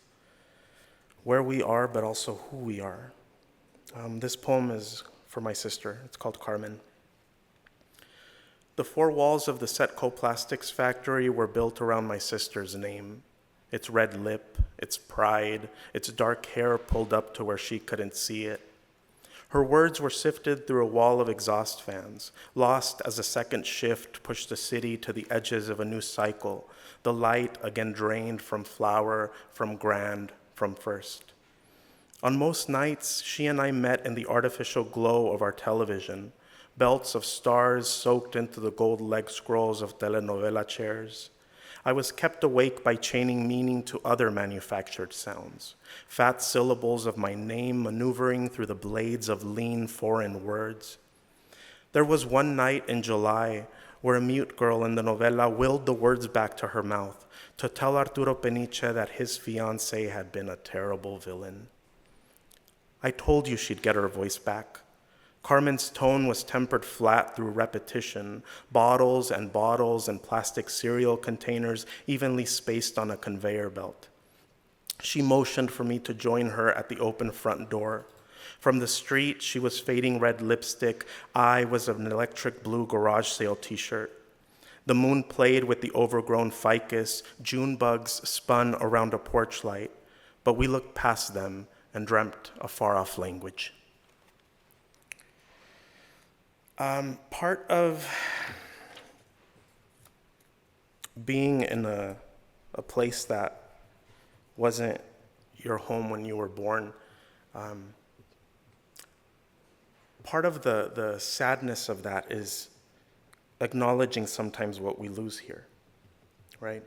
where we are, but also who we are. This poem is for my sister. It's called Carmen. The four walls of the Setco Plastics factory were built around my sister's name. Its red lip, its pride, its dark hair pulled up to where she couldn't see it. Her words were sifted through a wall of exhaust fans, lost as a second shift pushed the city to the edges of a new cycle, the light again drained from flower, from grand, from first. On most nights, she and I met in the artificial glow of our television, belts of stars soaked into the gold leg scrolls of telenovela chairs. I was kept awake by chaining meaning to other manufactured sounds, fat syllables of my name maneuvering through the blades of lean foreign words. There was one night in July where a mute girl in the novela willed the words back to her mouth to tell Arturo Peniche that his fiancé had been a terrible villain. I told you she'd get her voice back. Carmen's tone was tempered flat through repetition, bottles and plastic cereal containers evenly spaced on a conveyor belt. She motioned for me to join her at the open front door. From the street, she was fading red lipstick. I was an electric blue garage sale t-shirt. The moon played with the overgrown ficus. June bugs spun around a porch light, but we looked past them and dreamt a far-off language. Part of being in a place that wasn't your home when you were born, part of the sadness of that is acknowledging sometimes what we lose here, right?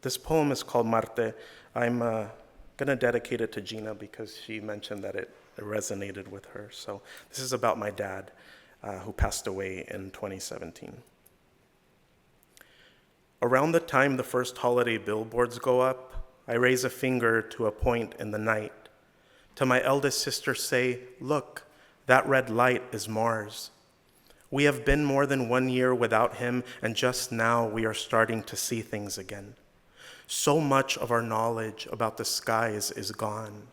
This poem is called Marte. I'm going to dedicate it to Gina because she mentioned that it resonated with her. So this is about my dad, who passed away in 2017. Around the time the first holiday billboards go up, I raise a finger to a point in the night. To my eldest sister say, look, that red light is Mars. We have been more than 1 year without him, and just now we are starting to see things again. So much of our knowledge about the skies is gone.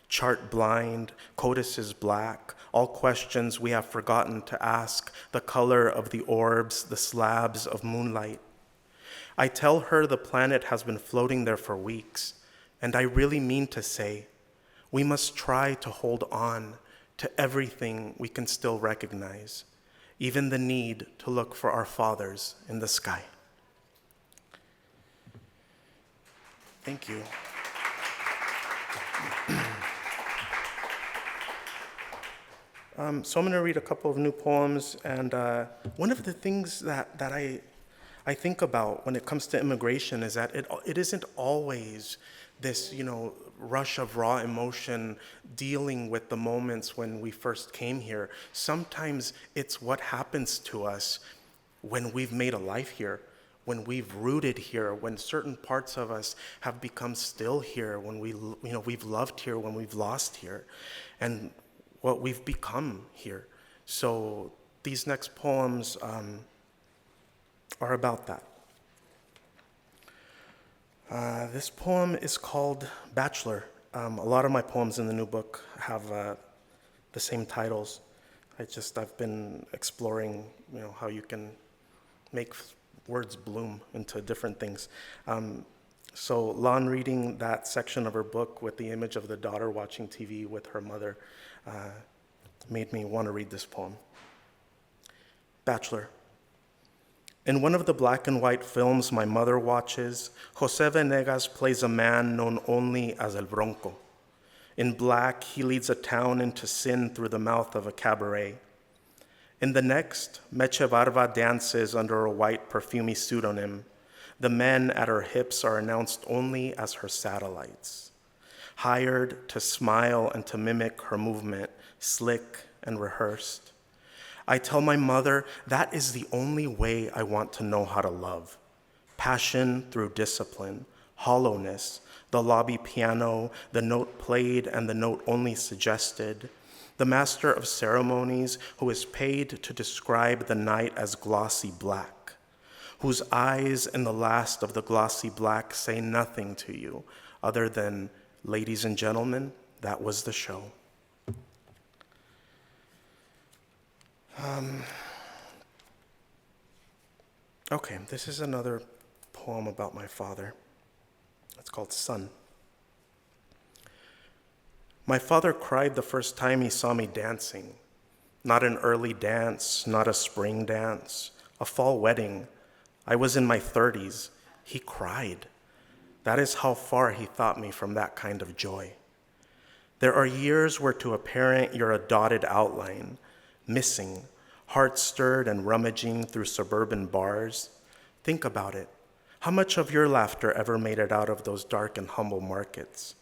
Chart blind, CODIS is black, all questions we have forgotten to ask, the color of the orbs, the slabs of moonlight. I tell her the planet has been floating there for weeks, and I really mean to say, we must try to hold on to everything we can still recognize, even the need to look for our fathers in the sky. Thank you. So I'm going to read a couple of new poems, and one of the things that I think about when it comes to immigration is that it isn't always this, rush of raw emotion dealing with the moments when we first came here. Sometimes it's what happens to us when we've made a life here, when we've rooted here, when certain parts of us have become still here, when we've loved here, when we've lost here, and what we've become here. So these next poems are about that. This poem is called Bachelor. A lot of my poems in the new book have the same titles. I've been exploring, how you can make words bloom into different things. So Lan reading that section of her book with the image of the daughter watching TV with her mother made me want to read this poem. Bachelor. In one of the black and white films my mother watches, Jose Venegas plays a man known only as El Bronco. In black, he leads a town into sin through the mouth of a cabaret. In the next, Meche Barba dances under a white perfumey pseudonym. The men at her hips are announced only as her satellites. hired to smile and to mimic her movement, slick and rehearsed. I tell my mother that is the only way I want to know how to love. Passion through discipline, hollowness, the lobby piano, the note played and the note only suggested, the master of ceremonies who is paid to describe the night as glossy black, whose eyes in the last of the glossy black say nothing to you other than, ladies and gentlemen, that was the show. Okay, this is another poem about my father. It's called Son. My father cried the first time he saw me dancing. Not an early dance, not a spring dance, a fall wedding. I was in my 30s. He cried. That is how far he thought me from that kind of joy. There are years where to a parent you're a dotted outline, missing, heart stirred and rummaging through suburban bars. Think about it. How much of your laughter ever made it out of those dark and humble markets?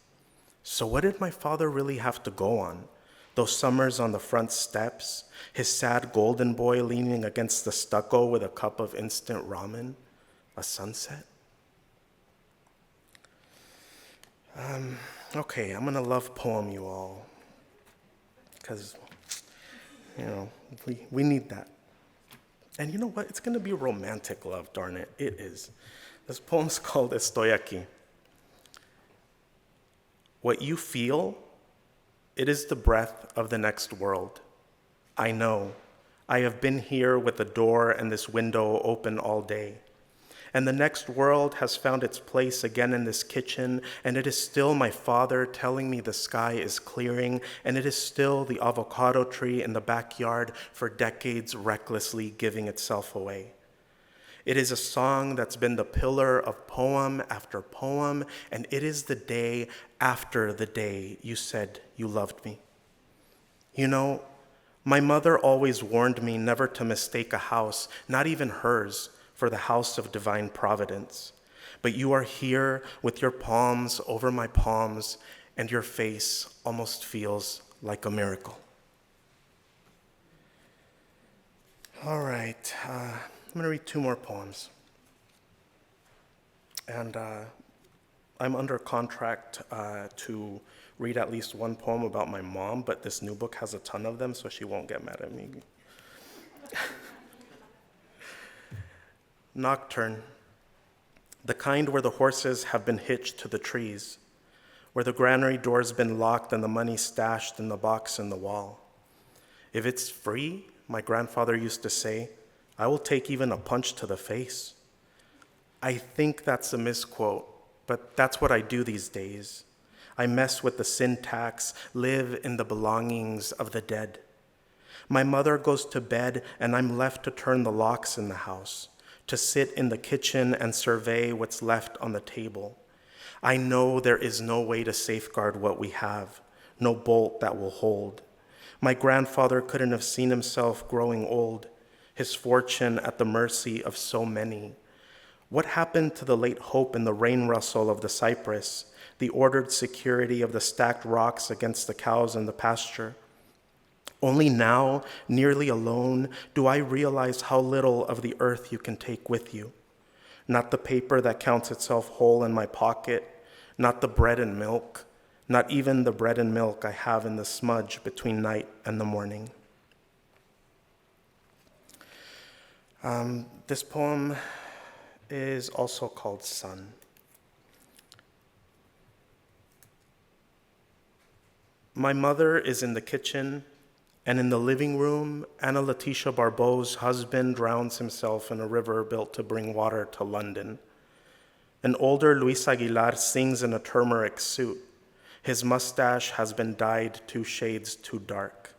So what did my father really have to go on? Those summers on the front steps, his sad golden boy leaning against the stucco with a cup of instant ramen, a sunset? Okay, I'm gonna love poem you all, because, we need that. And you know what? It's gonna be romantic love, darn it. It is. This poem's called Estoy Aquí. What you feel, it is the breath of the next world. I know. I have been here with the door and this window open all day. And the next world has found its place again in this kitchen, and it is still my father telling me the sky is clearing, and it is still the avocado tree in the backyard for decades recklessly giving itself away. It is a song that's been the pillar of poem after poem, and it is the day after the day you said you loved me. You know, my mother always warned me never to mistake a house, not even hers, for the house of divine providence. But you are here with your palms over my palms, and your face almost feels like a miracle. All right, I'm gonna read 2 more poems. And I'm under contract to read at least 1 poem about my mom, but this new book has a ton of them, so she won't get mad at me. Nocturne, the kind where the horses have been hitched to the trees, where the granary door's been locked and the money stashed in the box in the wall. If it's free, my grandfather used to say, I will take even a punch to the face. I think that's a misquote, but that's what I do these days. I mess with the syntax, live in the belongings of the dead. My mother goes to bed and I'm left to turn the locks in the house, to sit in the kitchen and survey what's left on the table. I know there is no way to safeguard what we have, no bolt that will hold. My grandfather couldn't have seen himself growing old, his fortune at the mercy of so many. What happened to the late hope in the rain rustle of the cypress, the ordered security of the stacked rocks against the cows in the pasture? Only now, nearly alone, do I realize how little of the earth you can take with you. Not the paper that counts itself whole in my pocket, not the bread and milk, not even the bread and milk I have in the smudge between night and the morning. This poem is also called Son. My mother is in the kitchen, and in the living room, Ana Leticia Barbeau's husband drowns himself in a river built to bring water to London. An older Luis Aguilar sings in a turmeric suit. His mustache has been dyed 2 shades too dark.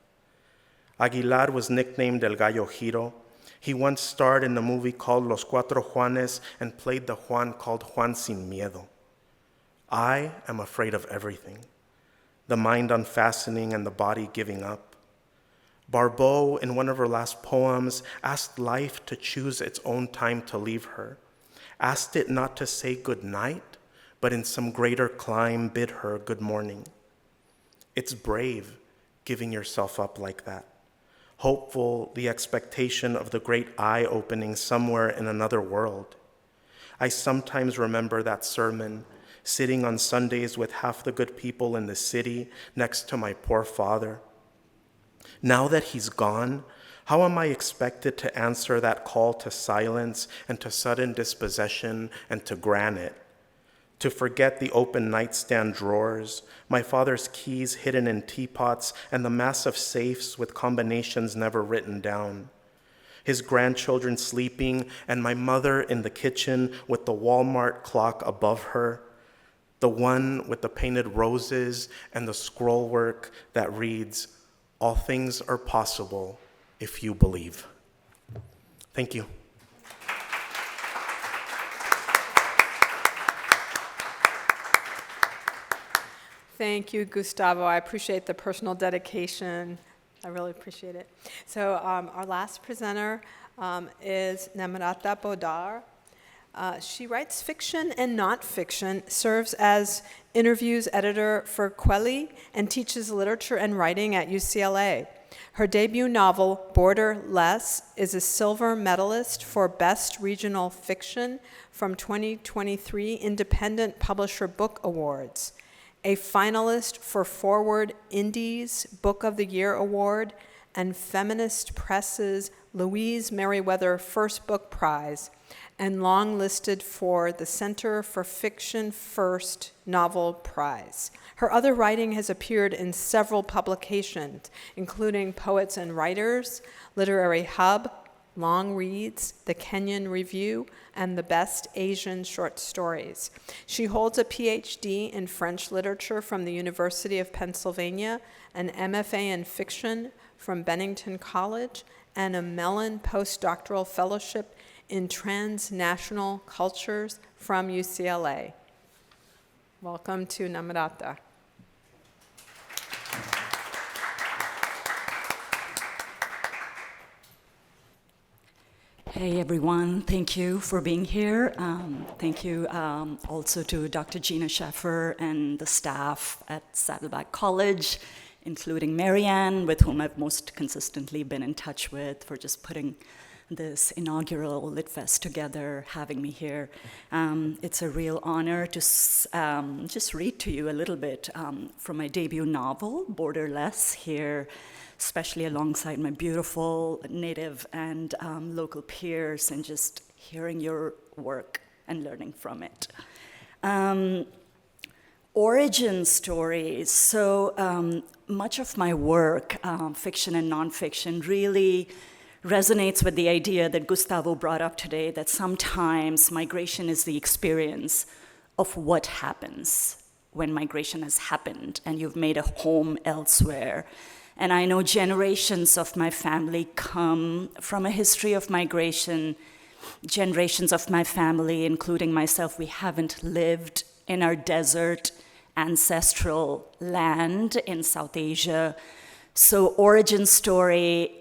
Aguilar was nicknamed El Gallo Giro. He once starred in a movie called Los Cuatro Juanes and played the Juan called Juan Sin Miedo. I am afraid of everything, the mind unfastening and the body giving up. Barbeau, in one of her last poems, asked life to choose its own time to leave her, asked it not to say good night, but in some greater climb bid her good morning. It's brave giving yourself up like that. Hopeful, the expectation of the great eye opening somewhere in another world. I sometimes remember that sermon, sitting on Sundays with half the good people in the city next to my poor father. Now that he's gone, how am I expected to answer that call to silence and to sudden dispossession and to granite? To forget the open nightstand drawers, my father's keys hidden in teapots, and the massive safes with combinations never written down. His grandchildren sleeping, and my mother in the kitchen with the Walmart clock above her, the one with the painted roses and the scroll work that reads, "All things are possible if you believe." Thank you. Thank you, Gustavo. I appreciate the personal dedication. I really appreciate it. So our last presenter is Namrata Poddar. She writes fiction and nonfiction, serves as interviews editor for Quelly, and teaches literature and writing at UCLA. Her debut novel, Borderless, is a silver medalist for Best Regional Fiction from 2023 Independent Publisher Book Awards, a finalist for Forward Indies Book of the Year Award and Feminist Press's Louise Merriweather First Book Prize, and longlisted for the Center for Fiction First Novel Prize. Her other writing has appeared in several publications, including Poets and Writers, Literary Hub, Long Reads, the Kenyan Review, and the Best Asian Short Stories. She holds a PhD in French literature from the University of Pennsylvania, an MFA in fiction from Bennington College, and a Mellon postdoctoral fellowship in transnational cultures from UCLA. Welcome to Namrata. Hey everyone, thank you for being here. Thank you also to Dr. Gina Shaffer and the staff at Saddleback College, including Marianne, with whom I've most consistently been in touch with, for just putting this inaugural LitFest together, having me here. It's a real honor to just read to you a little bit from my debut novel, Borderless, here, especially alongside my beautiful native and local peers, and just hearing your work and learning from it. Origin stories. So much of my work, fiction and nonfiction, really resonates with the idea that Gustavo brought up today, that sometimes migration is the experience of what happens when migration has happened and you've made a home elsewhere. And I know generations of my family come from a history of migration. Generations of my family, including myself, we haven't lived in our desert ancestral land in South Asia. So origin story,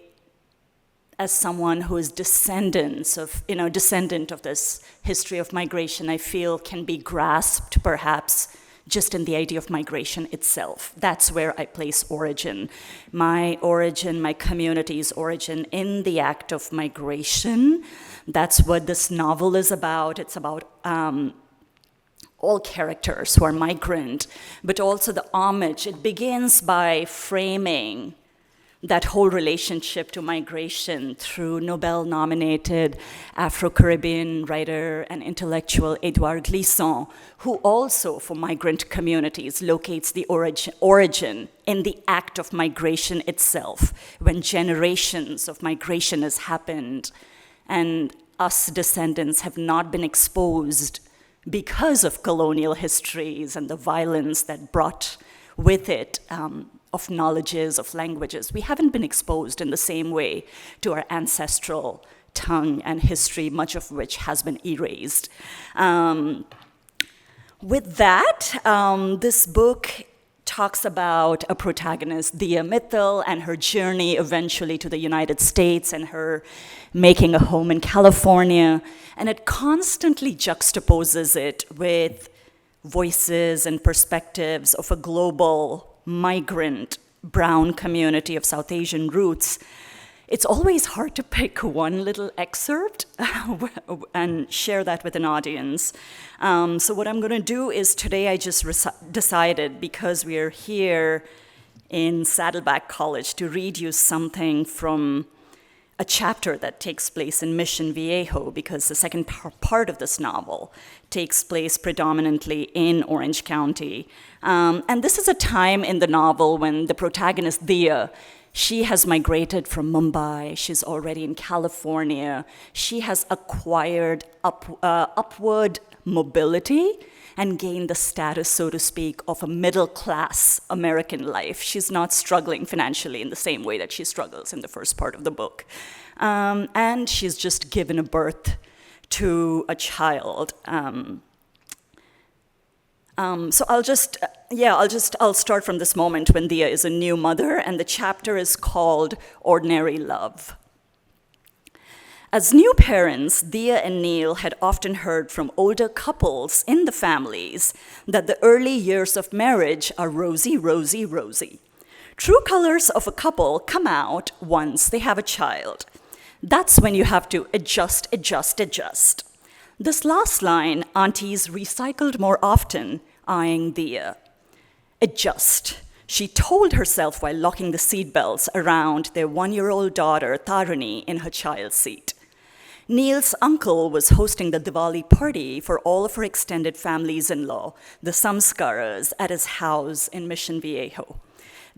as someone who is descendant of this history of migration, I feel can be grasped perhaps just in the idea of migration itself. That's where I place origin. My origin, my community's origin in the act of migration. That's what this novel is about. It's about all characters who are migrant, but also the homage. It begins by framing that whole relationship to migration through Nobel-nominated Afro-Caribbean writer and intellectual Edouard Glissant, who also, for migrant communities, locates the origin in the act of migration itself, when generations of migration has happened, and us descendants have not been exposed because of colonial histories and the violence that brought with it, of knowledges, of languages. We haven't been exposed in the same way to our ancestral tongue and history, much of which has been erased. With that, this book talks about a protagonist, Dia Mittal, and her journey eventually to the United States and her making a home in California. And it constantly juxtaposes it with voices and perspectives of a global, migrant, brown community of South Asian roots, it's always hard to pick one little excerpt and share that with an audience. So what I'm going to do is today I just decided, because we are here in Saddleback College, to read you something from a chapter that takes place in Mission Viejo, because the second part of this novel takes place predominantly in Orange County. And this is a time in the novel when the protagonist, Dia, she has migrated from Mumbai. She's already in California. She has acquired upward mobility and gained the status, so to speak, of a middle-class American life. She's not struggling financially in the same way that she struggles in the first part of the book. And she's just given a birth to a child. So I'll start from this moment when Dia is a new mother, and the chapter is called Ordinary Love. As new parents, Dia and Neil had often heard from older couples in the families that the early years of marriage are rosy, rosy, rosy. True colors of a couple come out once they have a child. That's when you have to adjust, adjust, adjust. This last line, aunties recycled more often, eyeing Dia. Adjust, she told herself while locking the seatbelts around their 1-year-old daughter, Tarini, in her child's seat. Neil's uncle was hosting the Diwali party for all of her extended families-in-law, the Samskaras, at his house in Mission Viejo.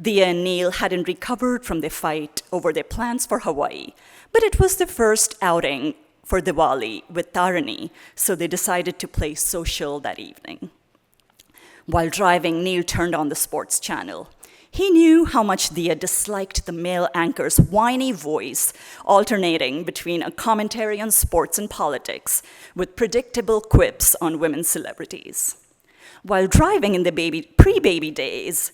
Dia and Neil hadn't recovered from their fight over their plans for Hawaii, but it was their first outing for Diwali with Tarini, so they decided to play social that evening. While driving, Neil turned on the sports channel. He knew how much Dia disliked the male anchor's whiny voice, alternating between a commentary on sports and politics with predictable quips on women celebrities. While driving in the pre-baby days,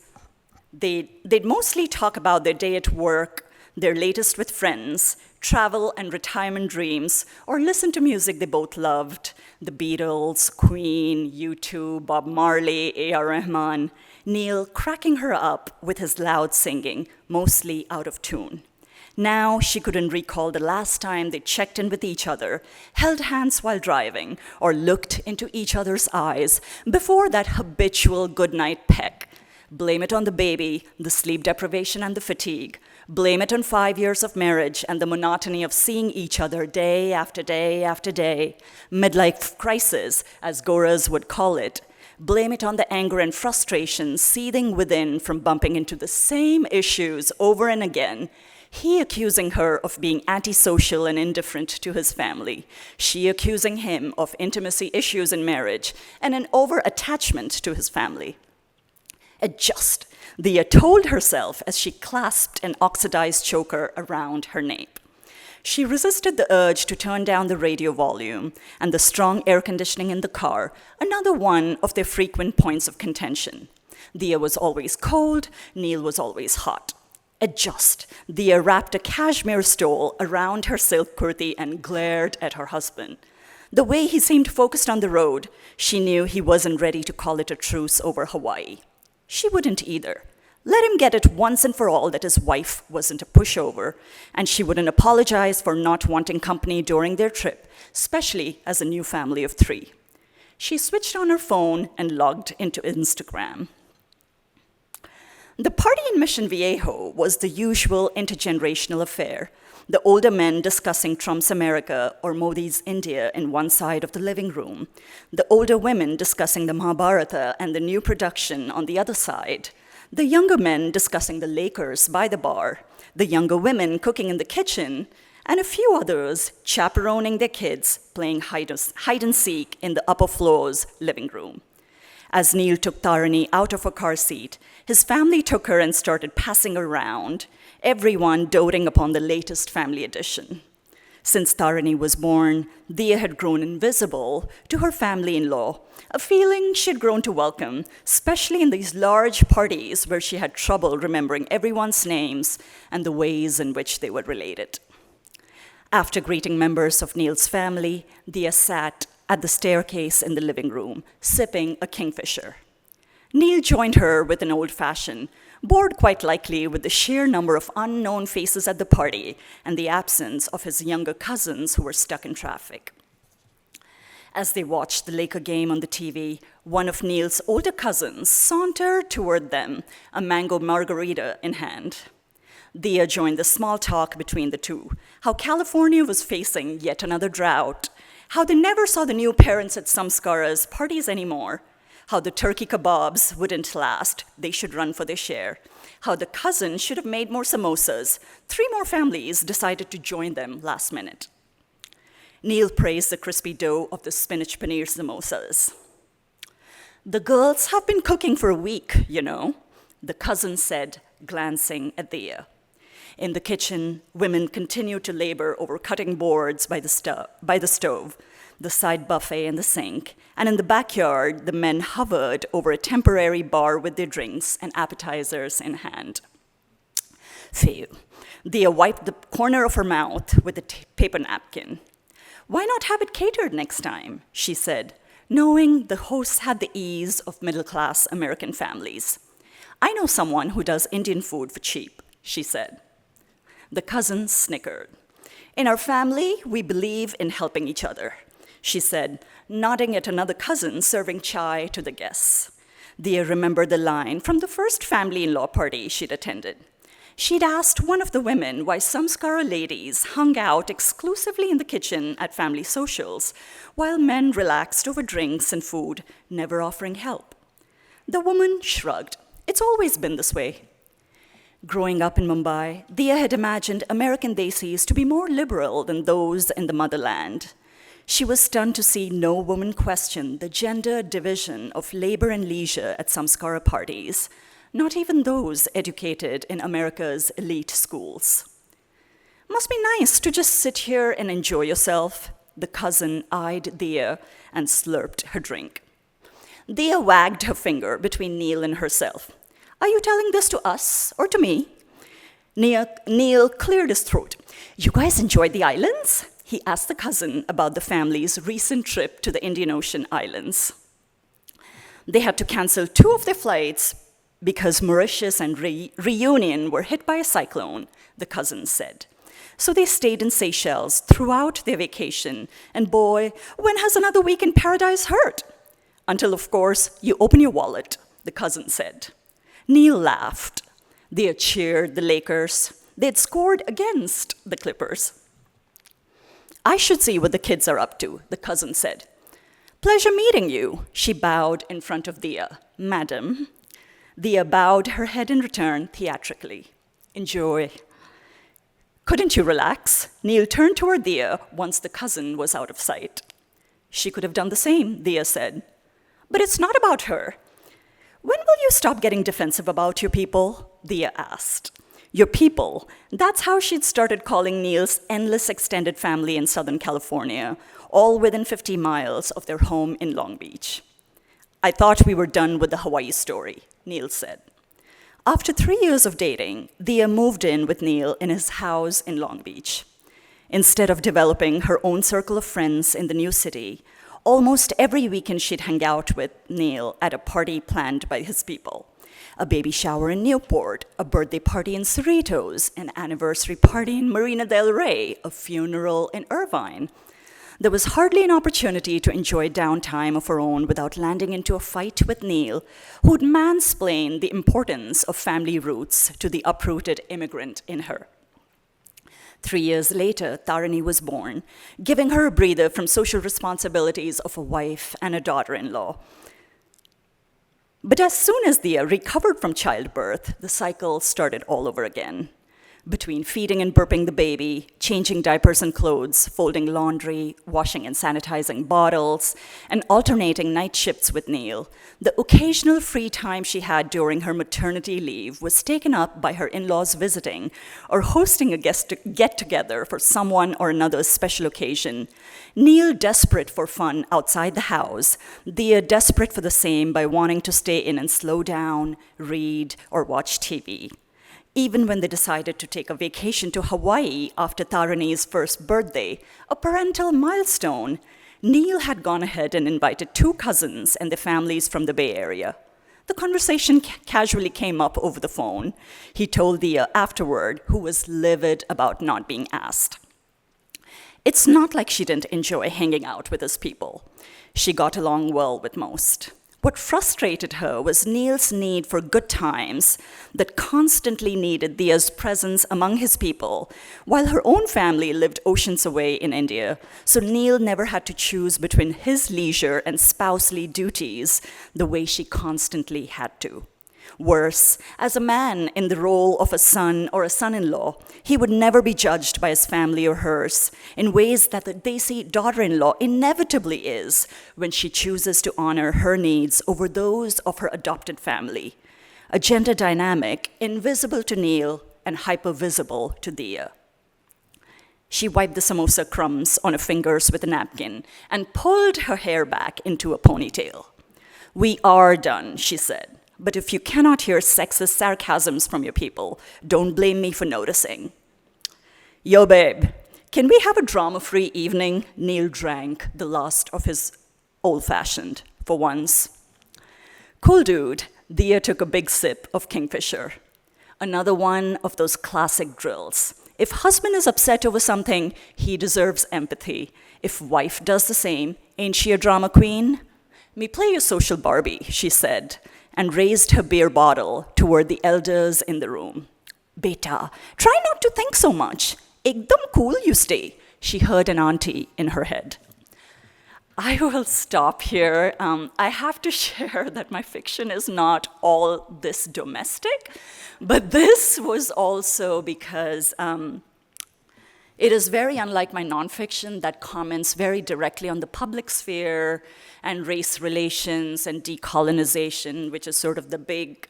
they'd mostly talk about their day at work, their latest with friends, travel and retirement dreams, or listen to music they both loved: the Beatles, Queen, U2, Bob Marley, A.R. Rahman, Neil cracking her up with his loud singing, mostly out of tune. Now she couldn't recall the last time they checked in with each other, held hands while driving, or looked into each other's eyes before that habitual goodnight peck. Blame it on the baby, the sleep deprivation and the fatigue. Blame it on 5 years of marriage and the monotony of seeing each other day after day after day. Midlife crisis, as Goras would call it. Blame it on the anger and frustration seething within from bumping into the same issues over and again. He accusing her of being antisocial and indifferent to his family. She accusing him of intimacy issues in marriage and an over-attachment to his family. Adjust, Dia told herself as she clasped an oxidized choker around her nape. She resisted the urge to turn down the radio volume and the strong air conditioning in the car, another one of their frequent points of contention. Dia was always cold, Neil was always hot. Adjust. Dia wrapped a cashmere stole around her silk kurti and glared at her husband. The way he seemed focused on the road, she knew he wasn't ready to call it a truce over Hawaii. She wouldn't either. Let him get it once and for all that his wife wasn't a pushover, and she wouldn't apologize for not wanting company during their trip, especially as a new family of 3. She switched on her phone and logged into Instagram. The party in Mission Viejo was the usual intergenerational affair, the older men discussing Trump's America or Modi's India in one side of the living room, the older women discussing the Mahabharata and the new production on the other side, the younger men discussing the Lakers by the bar, the younger women cooking in the kitchen, and a few others chaperoning their kids playing hide and seek in the upper floor's living room. As Neil took Tarini out of her car seat, his family took her and started passing around, everyone doting upon the latest family addition. Since Tarini was born, Dia had grown invisible to her family-in-law, a feeling she had grown to welcome, especially in these large parties where she had trouble remembering everyone's names and the ways in which they were related. After greeting members of Neil's family, Dia sat at the staircase in the living room, sipping a Kingfisher. Neil joined her with an old-fashioned, bored quite likely with the sheer number of unknown faces at the party and the absence of his younger cousins who were stuck in traffic. As they watched the Laker game on the TV, one of Neil's older cousins sauntered toward them, a mango margarita in hand. Dia joined the small talk between the two, how California was facing yet another drought, how they never saw the new parents at Samskara's parties anymore, how the turkey kebabs wouldn't last, they should run for their share, how the cousin should have made more samosas. 3 more families decided to join them last minute. Neil praised the crispy dough of the spinach paneer samosas. The girls have been cooking for a week, you know, the cousin said, glancing at Dia. In the kitchen, women continued to labor over cutting boards by the stove, the side buffet and the sink, and in the backyard, the men hovered over a temporary bar with their drinks and appetizers in hand. Phew. Dia wiped the corner of her mouth with a paper napkin. Why not have it catered next time, she said, knowing the hosts had the ease of middle-class American families. I know someone who does Indian food for cheap, she said. The cousin snickered. In our family, we believe in helping each other, she said, nodding at another cousin serving chai to the guests. Dia remembered the line from the first family-in-law party she'd attended. She'd asked one of the women why Samskara ladies hung out exclusively in the kitchen at family socials, while men relaxed over drinks and food, never offering help. The woman shrugged. It's always been this way. Growing up in Mumbai, Dia had imagined American desis to be more liberal than those in the motherland. She was stunned to see no woman question the gender division of labor and leisure at Samskara parties, not even those educated in America's elite schools. Must be nice to just sit here and enjoy yourself, the cousin eyed Dia and slurped her drink. Dia wagged her finger between Neil and herself. Are you telling this to us or to me? Neil cleared his throat. You guys enjoyed the islands? He asked the cousin about the family's recent trip to the Indian Ocean islands. They had to cancel 2 of their flights because Mauritius and Reunion were hit by a cyclone, the cousin said. So they stayed in Seychelles throughout their vacation, and boy, when has another week in paradise hurt? Until, of course, you open your wallet, the cousin said. Neil laughed. They had cheered the Lakers. They had scored against the Clippers. I should see what the kids are up to, the cousin said. Pleasure meeting you, she bowed in front of Dia. Madam. Dia bowed her head in return theatrically. Enjoy. Couldn't you relax? Neil turned toward Dia once the cousin was out of sight. She could have done the same, Dia said. But it's not about her. When will you stop getting defensive about your people? Dia asked. Your people. That's how she'd started calling Neil's endless extended family in Southern California, all within 50 miles of their home in Long Beach. I thought we were done with the Hawaii story, Neil said. After 3 years of dating, Dia moved in with Neil in his house in Long Beach. Instead of developing her own circle of friends in the new city, almost every weekend she'd hang out with Neil at a party planned by his people. A baby shower in Newport, a birthday party in Cerritos, an anniversary party in Marina del Rey, a funeral in Irvine. There was hardly an opportunity to enjoy downtime of her own without landing into a fight with Neil, who'd mansplain the importance of family roots to the uprooted immigrant in her. 3 years later, Tarini was born, giving her a breather from social responsibilities of a wife and a daughter-in-law. But as soon as Dia recovered from childbirth, the cycle started all over again. Between feeding and burping the baby, changing diapers and clothes, folding laundry, washing and sanitizing bottles, and alternating night shifts with Neil, the occasional free time she had during her maternity leave was taken up by her in-laws visiting or hosting a get-together for someone or another's special occasion. Neil desperate for fun outside the house, Dia desperate for the same by wanting to stay in and slow down, read, or watch TV. Even when they decided to take a vacation to Hawaii after Tarini's first birthday, a parental milestone, Neil had gone ahead and invited 2 cousins and their families from the Bay Area. The conversation casually came up over the phone. He told Dia afterward, who was livid about not being asked. It's not like she didn't enjoy hanging out with his people. She got along well with most. What frustrated her was Neil's need for good times that constantly needed Dia's presence among his people, while her own family lived oceans away in India, so Neil never had to choose between his leisure and spousely duties the way she constantly had to. Worse, as a man in the role of a son or a son-in-law, he would never be judged by his family or hers in ways that the Desi daughter-in-law inevitably is when she chooses to honor her needs over those of her adopted family. A gender dynamic invisible to Neil and hyper-visible to Dia. She wiped the samosa crumbs on her fingers with a napkin and pulled her hair back into a ponytail. "We are done," she said. "But if you cannot hear sexist sarcasms from your people, don't blame me for noticing." "Yo, babe, can we have a drama-free evening?" Neil drank the last of his old-fashioned, for once. "Cool, dude." Dia took a big sip of Kingfisher. Another one of those classic drills. If husband is upset over something, he deserves empathy. If wife does the same, ain't she a drama queen? "Me play your social Barbie," she said, and raised her beer bottle toward the elders in the room. "Beta, try not to think so much. Ekdam cool you stay," she heard an auntie in her head. I will stop here. I have to share that my fiction is not all this domestic, but this was also because it is very unlike my nonfiction that comments very directly on the public sphere and race relations and decolonization, which is sort of the big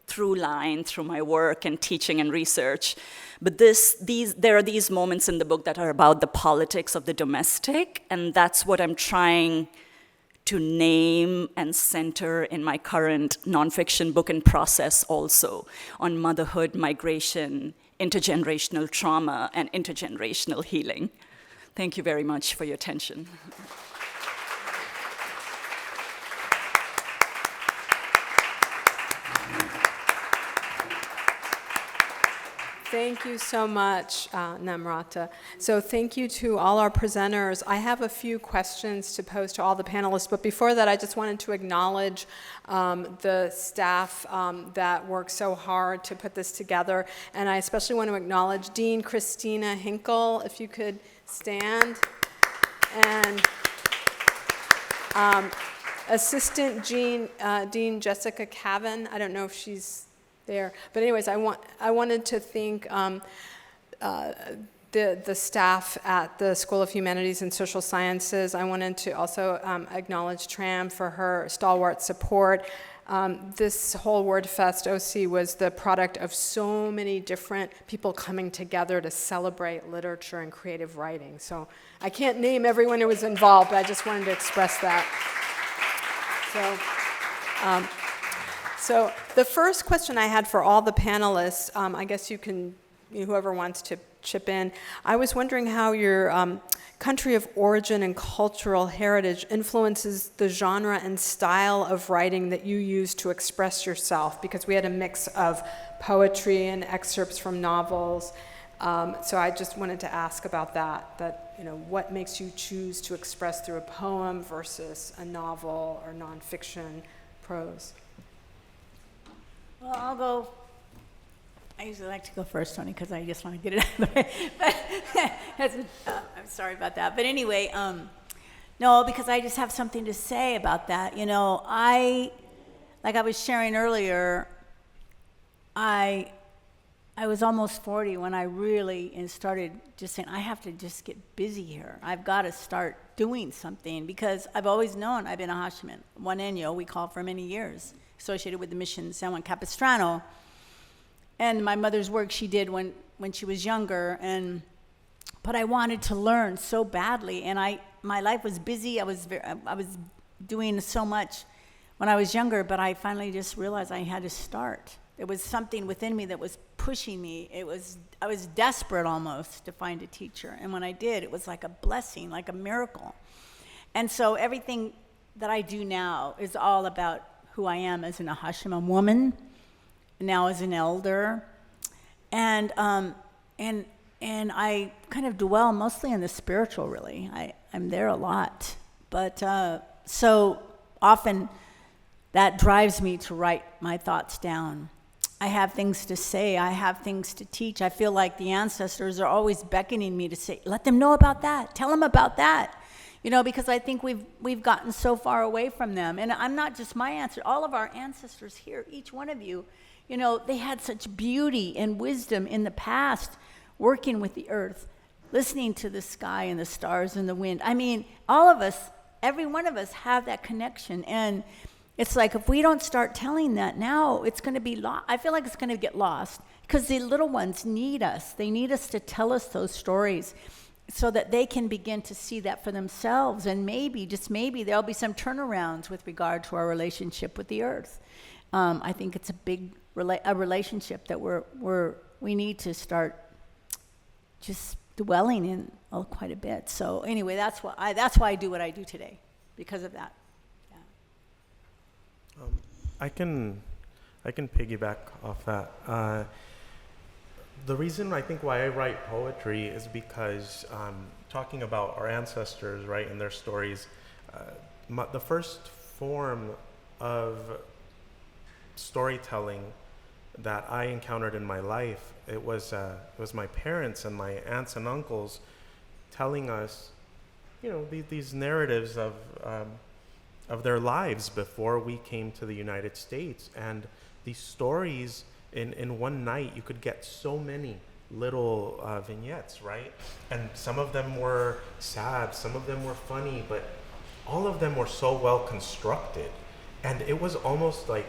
through line through my work and teaching and research. But there are these moments in the book that are about the politics of the domestic, and that's what I'm trying to name and center in my current nonfiction book in process also, on motherhood, migration, intergenerational trauma, and intergenerational healing. Thank you very much for your attention. Thank you so much, Namrata. So thank you to all our presenters. I have a few questions to pose to all the panelists, but before that, I just wanted to acknowledge the staff that worked so hard to put this together, and I especially want to acknowledge Dean Christina Hinkle, if you could stand, and Assistant Dean Jessica Cavan. I don't know if she's there. But anyways, I wanted to thank the staff at the School of Humanities and Social Sciences. I wanted to also acknowledge Tram for her stalwart support. This whole WordFest OC was the product of so many different people coming together to celebrate literature and creative writing. So I can't name everyone who was involved, but I just wanted to express that. So the first question I had for all the panelists, I guess you can, whoever wants to chip in, I was wondering how your country of origin and cultural heritage influences the genre and style of writing that you use to express yourself, because we had a mix of poetry and excerpts from novels. So I just wanted to ask about that, what makes you choose to express through a poem versus a novel or nonfiction prose? Well, I'll go. I usually like to go first, Tony, because I just want to get it out of the way. I'm sorry about that. But anyway, no, because I just have something to say about that. Like I was sharing earlier, I was almost 40 when I really started just saying, I have to just get busy here. I've got to start doing something, because I've always known I've been a Acjachemen, one Enyo, we call for many years, associated with the mission San Juan Capistrano. And my mother's work she did when she was younger, but I wanted to learn so badly, and my life was busy. I was doing so much when I was younger, but I finally just realized I had to start. There was something within me that was pushing me. I was desperate almost to find a teacher, and when I did, it was like a blessing, like a miracle. And so everything that I do now is all about who I am as an Acjachemen woman, now as an elder, and I kind of dwell mostly in the spiritual, really. I'm there a lot. But so often that drives me to write my thoughts down. I have things to say. I have things to teach. I feel like the ancestors are always beckoning me to say, let them know about that. Tell them about that. You know, because I think we've gotten so far away from them. And I'm not just my ancestor. All of our ancestors here, each one of you, you know, they had such beauty and wisdom in the past, working with the earth, listening to the sky and the stars and the wind. I mean, all of us, every one of us have that connection. And it's like, if we don't start telling that now, it's going to be lost. I feel like it's going to get lost because the little ones need us. They need us to tell us those stories so that they can begin to see that for themselves. And maybe, just maybe, there'll be some turnarounds with regard to our relationship with the earth. I think it's a big relationship that we need to start just dwelling in quite a bit. So anyway, that's why I do what I do today, because of that. Yeah. I can piggyback off that. The reason I think why I write poetry is because talking about our ancestors, right, and their stories, the first form of storytelling that I encountered in my life, it was my parents and my aunts and uncles telling us, you know, these narratives of their lives before we came to the United States. And these stories, in one night, you could get so many little vignettes, right? And some of them were sad, some of them were funny, but all of them were so well constructed. And it was almost like,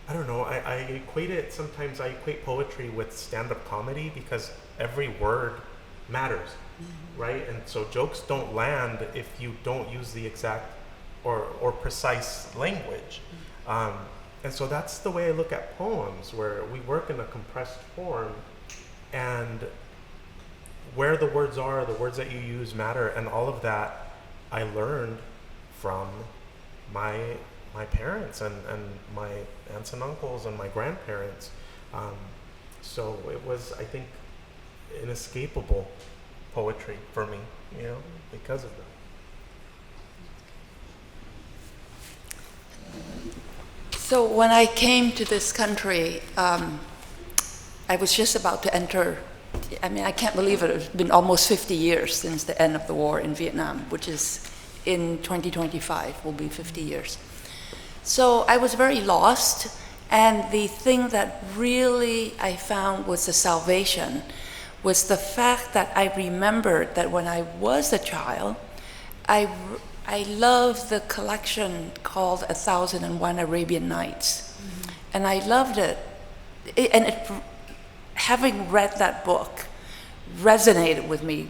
I don't know, I sometimes I equate poetry with stand-up comedy because every word matters, right? And so jokes don't land if you don't use the exact or precise language. And so that's the way I look at poems, where we work in a compressed form, and where the words are, the words that you use matter, and all of that I learned from my parents and my aunts and uncles and my grandparents. So it was, I think, inescapable poetry for me, you know, because of that. So when I came to this country, I was just about to enter. I mean, I can't believe it. It's been almost 50 years since the end of the war in Vietnam, which is in 2025 will be 50 years. So I was very lost, and the thing that really I found was the salvation was the fact that I remembered that when I was a child, I loved the collection called 1001 Arabian Nights. Mm-hmm. And I loved it. Having read that book resonated with me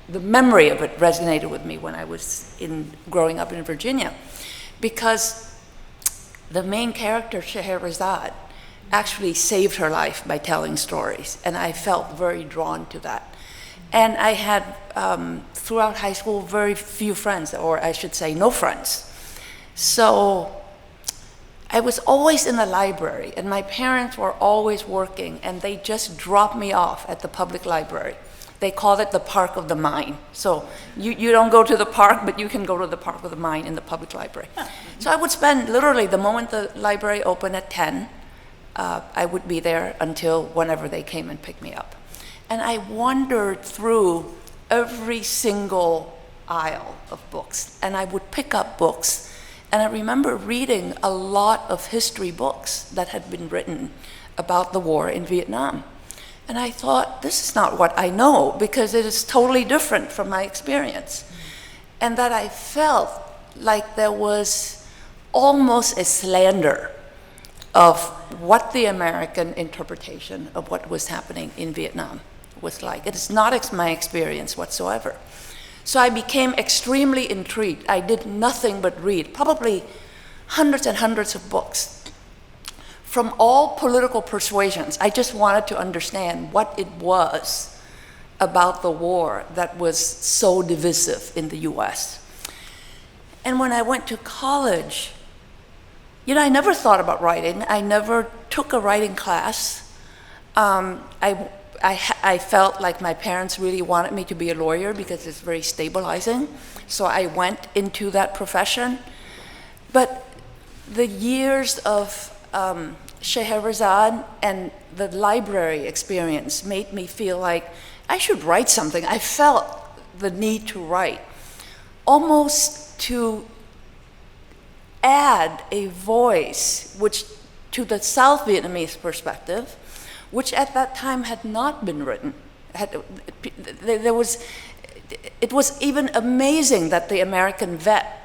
the memory of it resonated with me when I was growing up in Virginia, because the main character, Scheherazade, actually saved her life by telling stories, and I felt very drawn to that. And I had, throughout high school, very few friends, or I should say no friends. So I was always in the library, and my parents were always working, and they just dropped me off at the public library. They called it the Park of the Mind. So you don't go to the park, but you can go to the Park of the Mind in the public library. So I would spend literally the moment the library opened at 10, I would be there until whenever they came and picked me up. And I wandered through every single aisle of books, and I would pick up books. And I remember reading a lot of history books that had been written about the war in Vietnam. And I thought, this is not what I know, because it is totally different from my experience. And that I felt like there was almost a slander of what the American interpretation of what was happening in Vietnam was like. It is not my experience whatsoever. So I became extremely intrigued. I did nothing but read, probably hundreds and hundreds of books from all political persuasions. I just wanted to understand what it was about the war that was so divisive in the US. And when I went to college, I never thought about writing. I never took a writing class. I felt like my parents really wanted me to be a lawyer because it's very stabilizing. So I went into that profession. But the years of Scheherazade and the library experience made me feel like I should write something. I felt the need to write, almost to add a voice to the South Vietnamese perspective, which at that time had not been written. It was even amazing that the American vet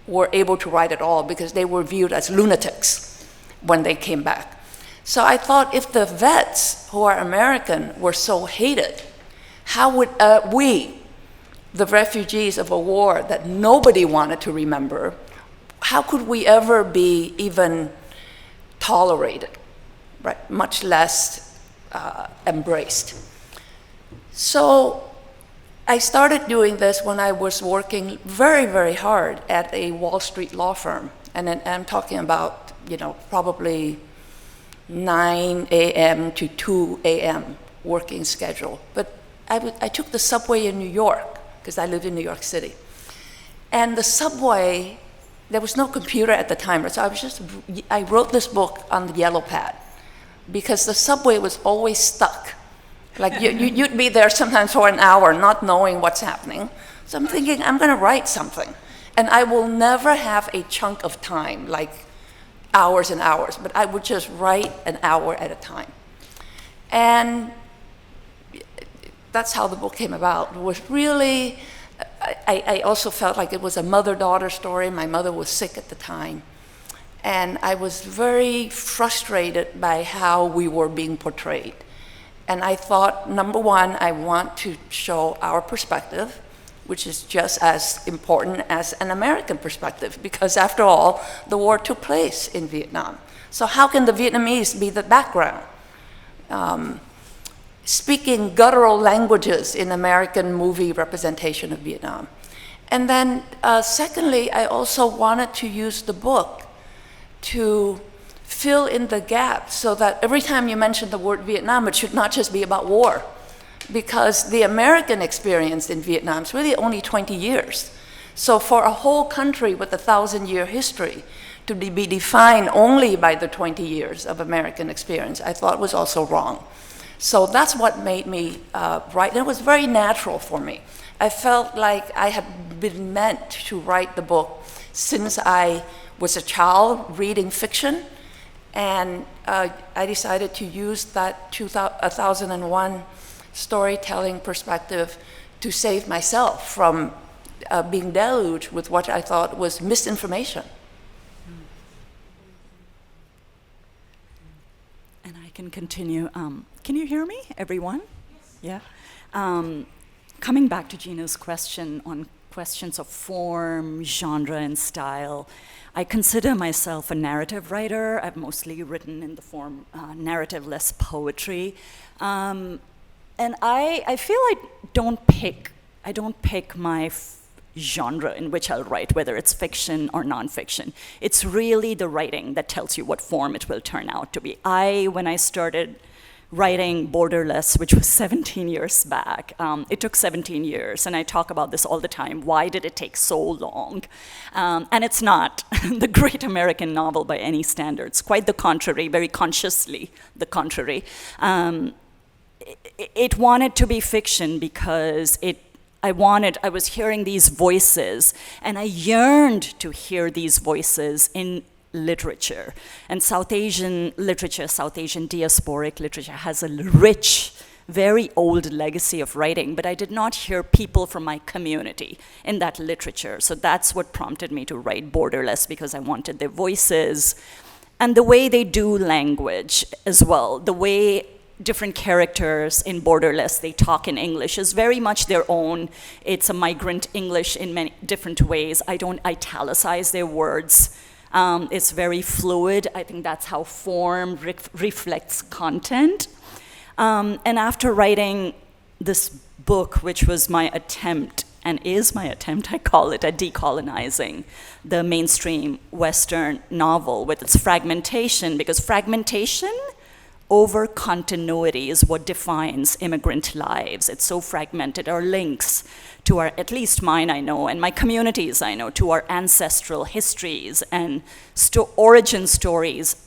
were able to write at all because they were viewed as lunatics when they came back. So I thought, if the vets who are American were so hated, how would we, the refugees of a war that nobody wanted to remember, how could we ever be even tolerated, right? Much less embraced. So I started doing this when I was working very, very hard at a Wall Street law firm. And then I'm talking about, probably 9 a.m. to 2 a.m. working schedule. But I took the subway in New York, because I lived in New York City. And the subway, there was no computer at the time, so I wrote this book on the yellow pad, because the subway was always stuck. Like you'd be there sometimes for an hour not knowing what's happening. So I'm thinking, I'm gonna write something. And I will never have a chunk of time, like hours and hours, but I would just write an hour at a time. And that's how the book came about. It was really, I also felt like it was a mother-daughter story. My mother was sick at the time. And I was very frustrated by how we were being portrayed. And I thought, number one, I want to show our perspective, which is just as important as an American perspective, because after all, the war took place in Vietnam. So how can the Vietnamese be the background? Speaking guttural languages in American movie representation of Vietnam. And then secondly, I also wanted to use the book to fill in the gaps so that every time you mention the word Vietnam, it should not just be about war. Because the American experience in Vietnam is really only 20 years. So for a whole country with a 1,000-year history to be defined only by the 20 years of American experience, I thought was also wrong. So that's what made me write, and it was very natural for me. I felt like I had been meant to write the book since I was a child reading fiction, and I decided to use that 2001 storytelling perspective to save myself from being deluged with what I thought was misinformation. And I can continue. Can you hear me, everyone? Yes. Yeah. Coming back to Gina's question on questions of form, genre, and style, I consider myself a narrative writer. I've mostly written in the form narrative, less poetry. And I feel I don't pick my genre in which I'll write, whether it's fiction or nonfiction. It's really the writing that tells you what form it will turn out to be. When I started writing Borderless, which was 17 years back, it took 17 years, and I talk about this all the time. Why did it take so long? And it's not the great American novel by any standards. Quite the contrary, very consciously the contrary. It wanted to be fiction because I was hearing these voices, and I yearned to hear these voices in literature. And South Asian literature, South Asian diasporic literature has a rich, very old legacy of writing, but I did not hear people from my community in that literature. So that's what prompted me to write Borderless, because I wanted their voices and the way they do language as well. The way different characters in Borderless, they talk in English, is very much their own. It's a migrant English in many different ways. I don't italicize their words. It's very fluid. I think that's how form reflects content. And after writing this book, which was my attempt and is my attempt, I call it, at decolonizing the mainstream Western novel with its fragmentation, because fragmentation over continuity is what defines immigrant lives. It's so fragmented. Our links to our, at least mine I know, and my communities I know, to our ancestral histories and origin stories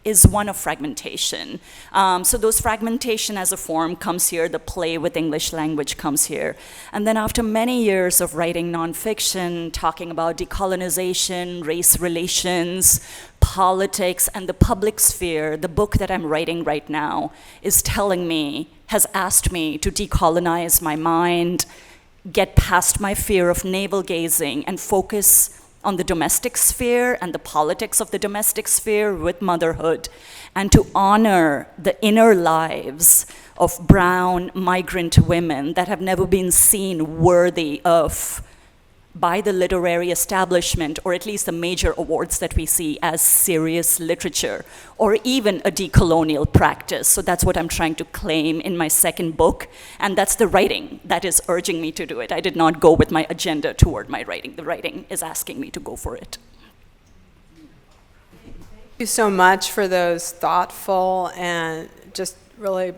is one of fragmentation. So those fragmentation as a form comes here, the play with English language comes here. And then after many years of writing nonfiction, talking about decolonization, race relations, politics, and the public sphere, the book that I'm writing right now is telling me, has asked me to decolonize my mind, get past my fear of navel gazing, and focus on the domestic sphere and the politics of the domestic sphere with motherhood, and to honor the inner lives of brown migrant women that have never been seen worthy of by the literary establishment, or at least the major awards that we see as serious literature, or even a decolonial practice. So that's what I'm trying to claim in my second book, and that's the writing that is urging me to do it. I did not go with my agenda toward my writing. The writing is asking me to go for it. Thank you so much for those thoughtful and just really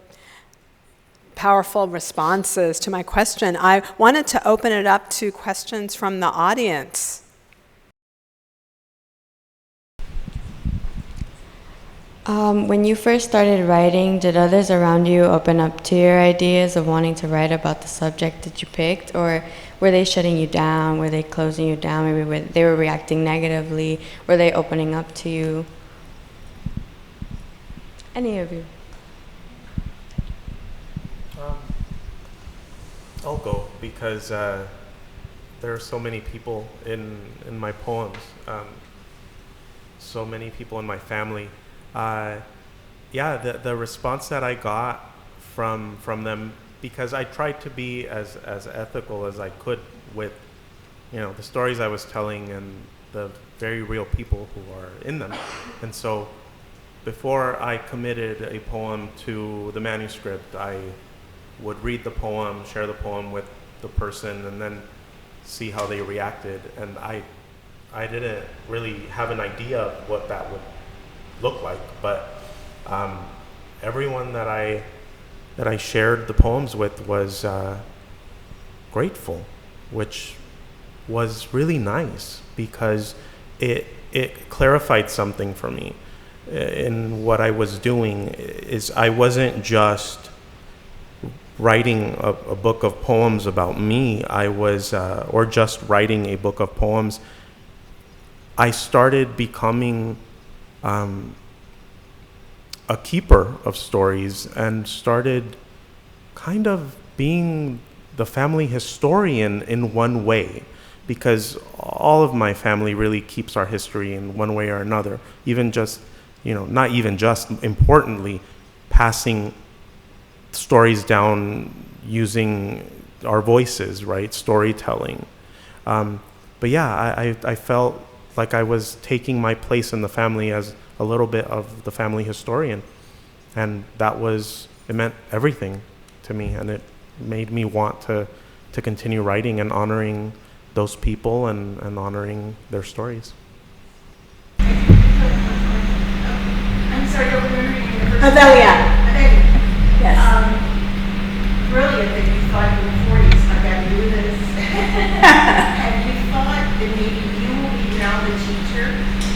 powerful responses to my question. I wanted to open it up to questions from the audience. When you first started writing, did others around you open up to your ideas of wanting to write about the subject that you picked, or were they shutting you down? Were they closing you down? Maybe they were reacting negatively. Were they opening up to you? Any of you? I'll go because there are so many people in my poems, so many people in my family. The response that I got from them, because I tried to be as ethical as I could with, the stories I was telling and the very real people who are in them. And so before I committed a poem to the manuscript, I would read the poem, share the poem with the person, and then see how they reacted. And I didn't really have an idea of what that would look like, but everyone that I shared the poems with was grateful, which was really nice because it clarified something for me in what I was doing. Is I wasn't just writing a book of poems about me. I was, or just writing a book of poems. I started becoming a keeper of stories and started kind of being the family historian in one way, because all of my family really keeps our history in one way or another, even just, not even just, importantly, passing stories down using our voices, right? Storytelling. But yeah, I felt like I was taking my place in the family as a little bit of the family historian. And it meant everything to me. And it made me want to continue writing and honoring those people and honoring their stories. I'm sorry, I don't remember your name. Adelia. Yes. Brilliant that you thought in the 40s, I gotta do this. Have you thought that maybe you will be now the teacher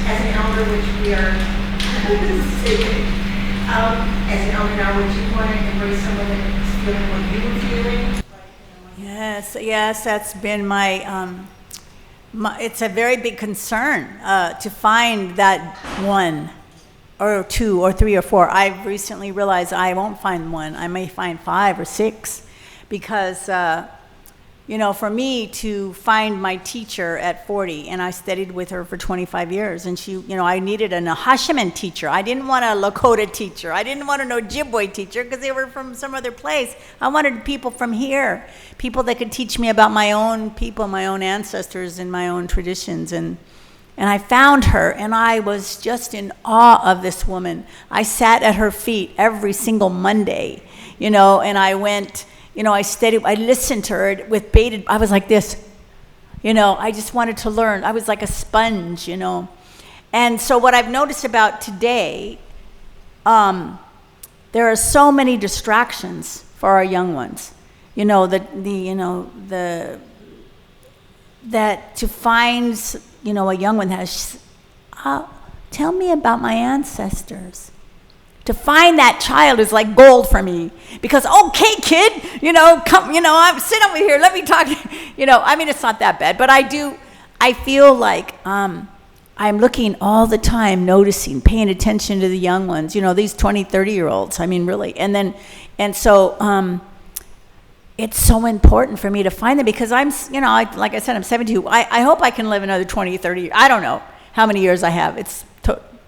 as an elder, which we are saving? As an elder now, would you want to embrace someone that is feeling what you were feeling? Yes, that's been my it's a very big concern to find that one, or two, or three, or four. I've recently realized I won't find one. I may find 5 or 6, because, for me to find my teacher at 40, and I studied with her for 25 years, and she, I needed an Acjachemen teacher. I didn't want a Lakota teacher. I didn't want an Ojibwe teacher because they were from some other place. I wanted people from here, people that could teach me about my own people, my own ancestors, and my own traditions. And I found her, and I was just in awe of this woman. I sat at her feet every single Monday, and I went, I listened to her with bated, I was like this, I just wanted to learn. I was like a sponge, And so what I've noticed about today, there are so many distractions for our young ones. That to find, a young one that has, tell me about my ancestors. To find that child is like gold for me, because okay, kid, come, I'm sit over here, let me talk. It's not that bad, but I feel like I'm looking all the time, noticing, paying attention to the young ones. These 20, 30-year-olds. Really, and so it's so important for me to find them, because I'm, like I said, I'm 72. I hope I can live another 20, 30 years. I don't know how many years I have. It's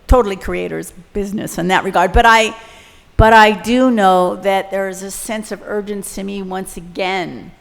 totally creator's business in that regard. But I do know that there is a sense of urgency in me once again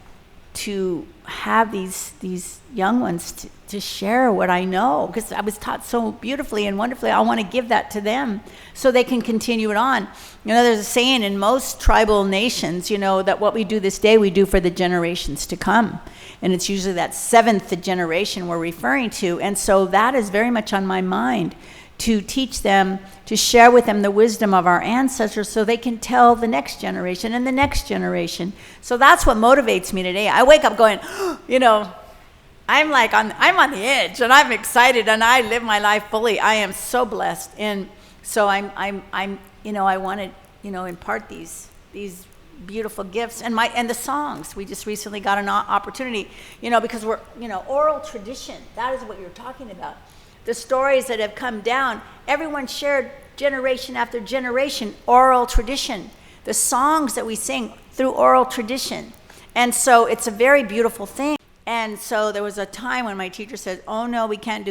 to have these young ones to share what I know, because I was taught so beautifully and wonderfully. I want to give that to them so they can continue it on. There's a saying in most tribal nations, that what we do this day, we do for the generations to come. And it's usually that seventh generation we're referring to. And so that is very much on my mind, to teach them, to share with them the wisdom of our ancestors so they can tell the next generation and the next generation. So that's what motivates me today. I wake up going, I'm on the edge, and I'm excited, and I live my life fully. I am so blessed. And so I want to, impart these beautiful gifts and the songs. We just recently got an opportunity, because we're, oral tradition. That is what you're talking about. The stories that have come down, everyone shared generation after generation, oral tradition. The songs that we sing through oral tradition. And so it's a very beautiful thing. And so there was a time when my teacher said, oh no, we can't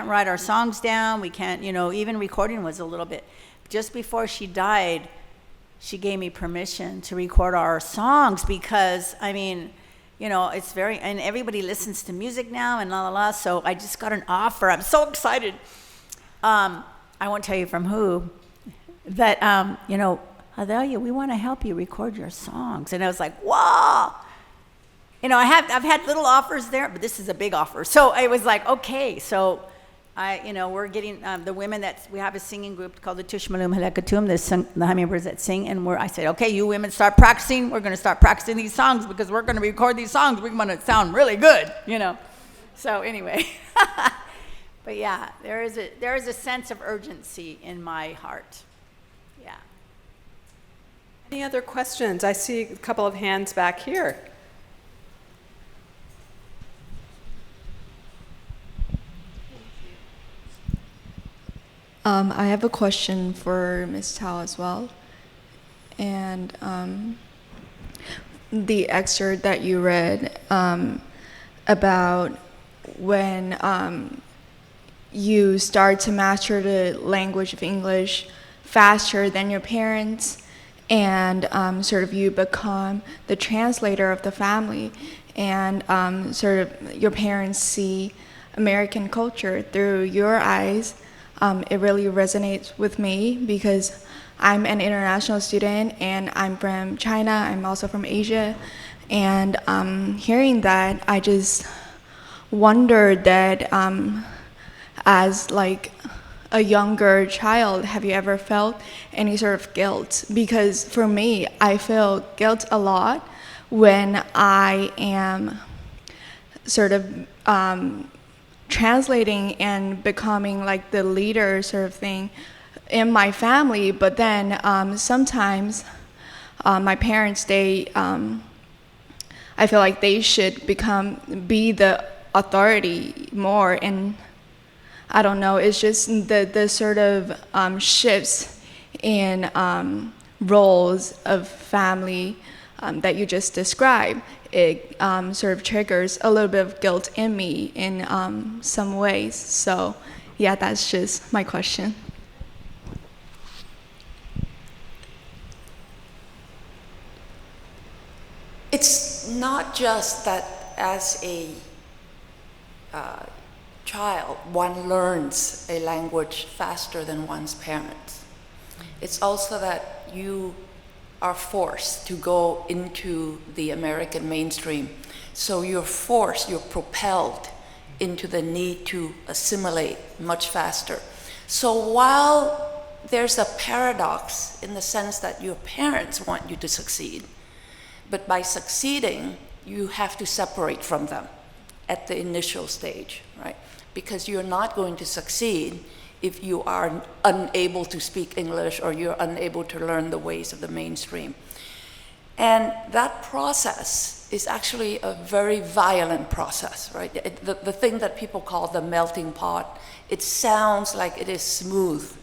write our songs down, we can't, even recording was a little bit. Just before she died, she gave me permission to record our songs, because, it's very, and everybody listens to music now and so I just got an offer. I'm so excited. I won't tell you from who, that, Adelia, we want to help you record your songs. And I was like, wow. I've had little offers there, but this is a big offer. So I was like, okay. So we're getting the women we have a singing group called the Tushmalum Halekatum, the hummingbirds that sing. And I said, okay, you women start practicing. We're going to start practicing these songs, because we're going to record these songs. We're going to sound really good, So anyway, but yeah, there is a sense of urgency in my heart. Yeah. Any other questions? I see a couple of hands back here. I have a question for Ms. Tao as well. And the excerpt that you read about when you start to master the language of English faster than your parents, and sort of you become the translator of the family, and sort of your parents see American culture through your eyes. It really resonates with me, because I'm an international student and I'm from China. I'm also from Asia. And hearing that, I just wondered that as like a younger child, have you ever felt any sort of guilt? Because for me, I feel guilt a lot when I am sort of translating and becoming like the leader sort of thing in my family. But then sometimes my parents, I feel like they should be the authority more. And I don't know, it's just the sort of shifts in roles of family that you just described. It sort of triggers a little bit of guilt in me in some ways. So yeah, that's just my question. It's not just that as a child, one learns a language faster than one's parents. It's also that you are forced to go into the American mainstream. So you're forced, you're propelled into the need to assimilate much faster. So while there's a paradox in the sense that your parents want you to succeed, but by succeeding, you have to separate from them at the initial stage, right? Because you're not going to succeed if you are unable to speak English or you're unable to learn the ways of the mainstream. And that process is actually a very violent process, right? The thing that people call the melting pot, it sounds like it is smooth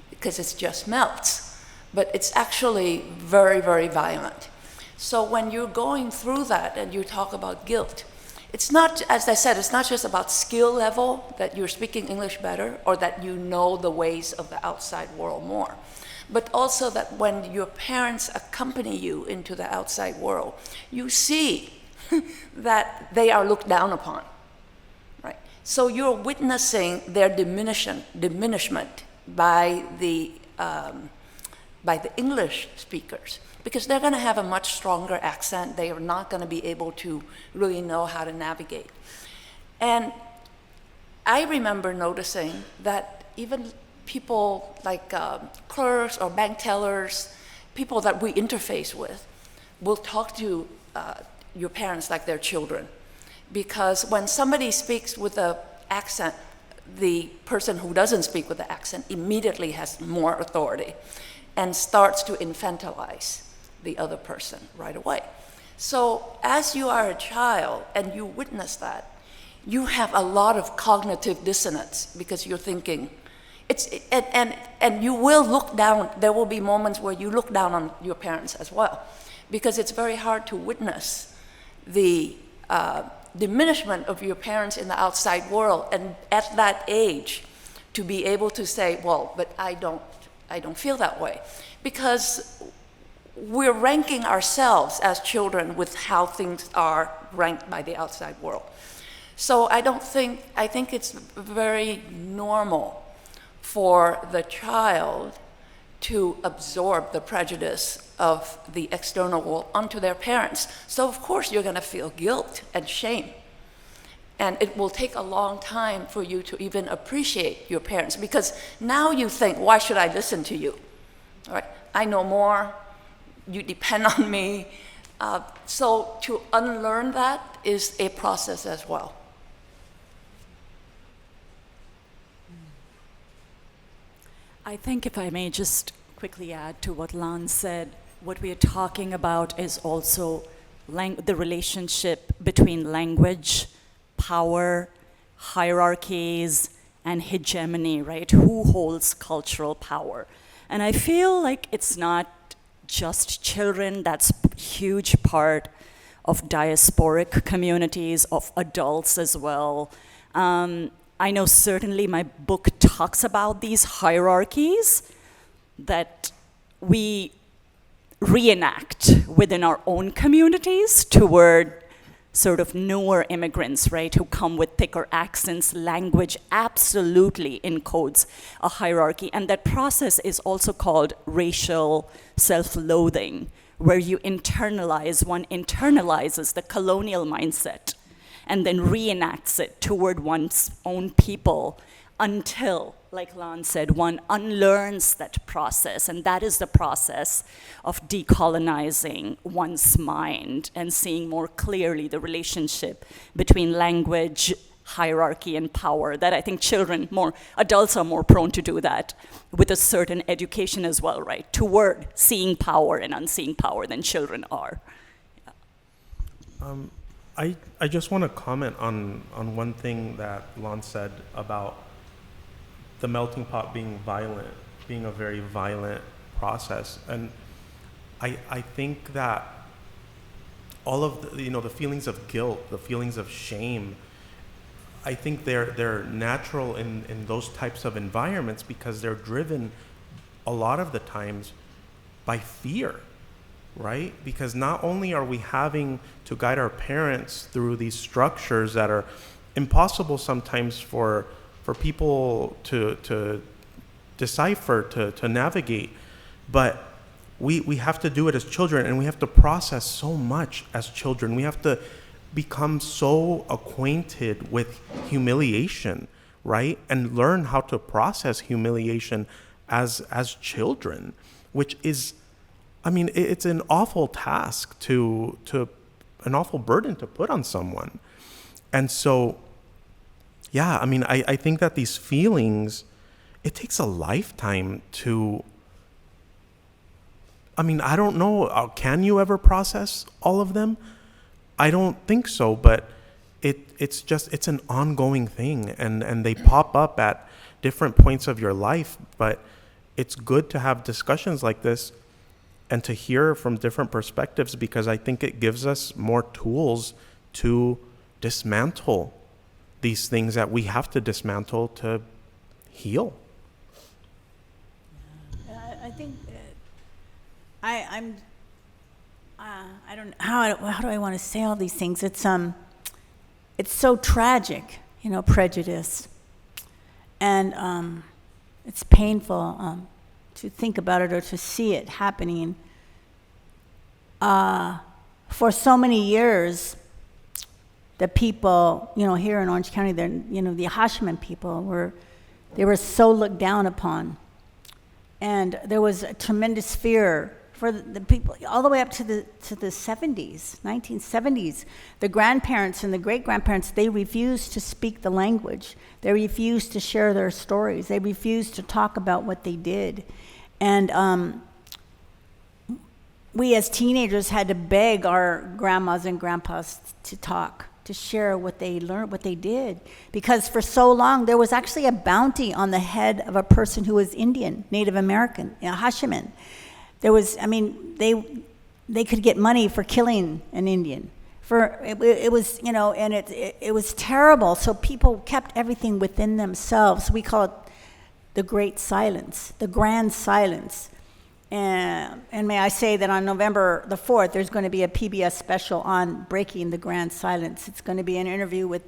because it just melts, but it's actually very, very violent. So when you're going through that and you talk about guilt, it's not, as I said, it's not just about skill level, that you're speaking English better or that you know the ways of the outside world more, but also that when your parents accompany you into the outside world, you see that they are looked down upon, right? So you're witnessing their diminishment by the English speakers, because they're going to have a much stronger accent. They are not going to be able to really know how to navigate. And I remember noticing that even people like clerks or bank tellers, people that we interface with, will talk to your parents like they're children. Because when somebody speaks with an accent, the person who doesn't speak with the accent immediately has more authority and starts to infantilize the other person right away. So as you are a child and you witness that, you have a lot of cognitive dissonance because you're thinking, and you will look down, there will be moments where you look down on your parents as well, because it's very hard to witness the diminishment of your parents in the outside world, and at that age, to be able to say, well, but I don't feel that way, because we're ranking ourselves as children with how things are ranked by the outside world. So I think it's very normal for the child to absorb the prejudice of the external world onto their parents. So of course you're going to feel guilt and shame. And it will take a long time for you to even appreciate your parents, because now you think, why should I listen to you? All right? I know more, you depend on me. So to unlearn that is a process as well. I think if I may just quickly add to what Lan said, what we are talking about is also the relationship between language, power, hierarchies, and hegemony, right? Who holds cultural power? And I feel like it's not just children, that's a huge part of diasporic communities, of adults as well. I know certainly my book talks about these hierarchies that we reenact within our own communities toward sort of newer immigrants, right, who come with thicker accents. Language absolutely encodes a hierarchy. And that process is also called racial self-loathing, where one internalizes the colonial mindset and then reenacts it toward one's own people until, like Lan said, one unlearns that process. And that is the process of decolonizing one's mind and seeing more clearly the relationship between language, hierarchy, and power. That I think adults are more prone to do that with a certain education as well, right? Toward seeing power and unseeing power than children are. Yeah. I just want to comment on one thing that Lan said about the melting pot being violent, being a very violent process. And I think that all of the feelings of guilt, the feelings of shame, I think they're natural in those types of environments because they're driven a lot of the times by fear, right? Because not only are we having to guide our parents through these structures that are impossible sometimes for people to decipher, to navigate, but we have to do it as children, and we have to process so much as children. We have to become so acquainted with humiliation, right? And learn how to process humiliation as children, which is, I mean, it's an awful task to an awful burden to put on someone. And so, yeah, I mean, I think that these feelings, it takes a lifetime to, I mean, I don't know, can you ever process all of them? I don't think so, but it's an ongoing thing, and they pop up at different points of your life, but it's good to have discussions like this and to hear from different perspectives, because I think it gives us more tools to dismantle these things that we have to dismantle to heal. I think I don't how do I want to say all these things? It's so tragic, you know, prejudice, and it's painful to think about it or to see it happening. For so many years, the people, you know, here in Orange County, you know, the Acjachemen people were so looked down upon, and there was a tremendous fear for the people all the way up to the 70s, 1970s. The grandparents and the great-grandparents, they refused to speak the language. They refused to share their stories. They refused to talk about what they did. And we as teenagers had to beg our grandmas and grandpas to talk, to share what they learned, what they did. Because for so long, there was actually a bounty on the head of a person who was Indian, Native American, Acjachemen. There was, I mean, they could get money for killing an Indian. It was, you know, and it was terrible. So people kept everything within themselves. We call it the great silence, the grand silence. And may I say that on November the 4th, there's going to be a PBS special on breaking the grand silence. It's going to be an interview with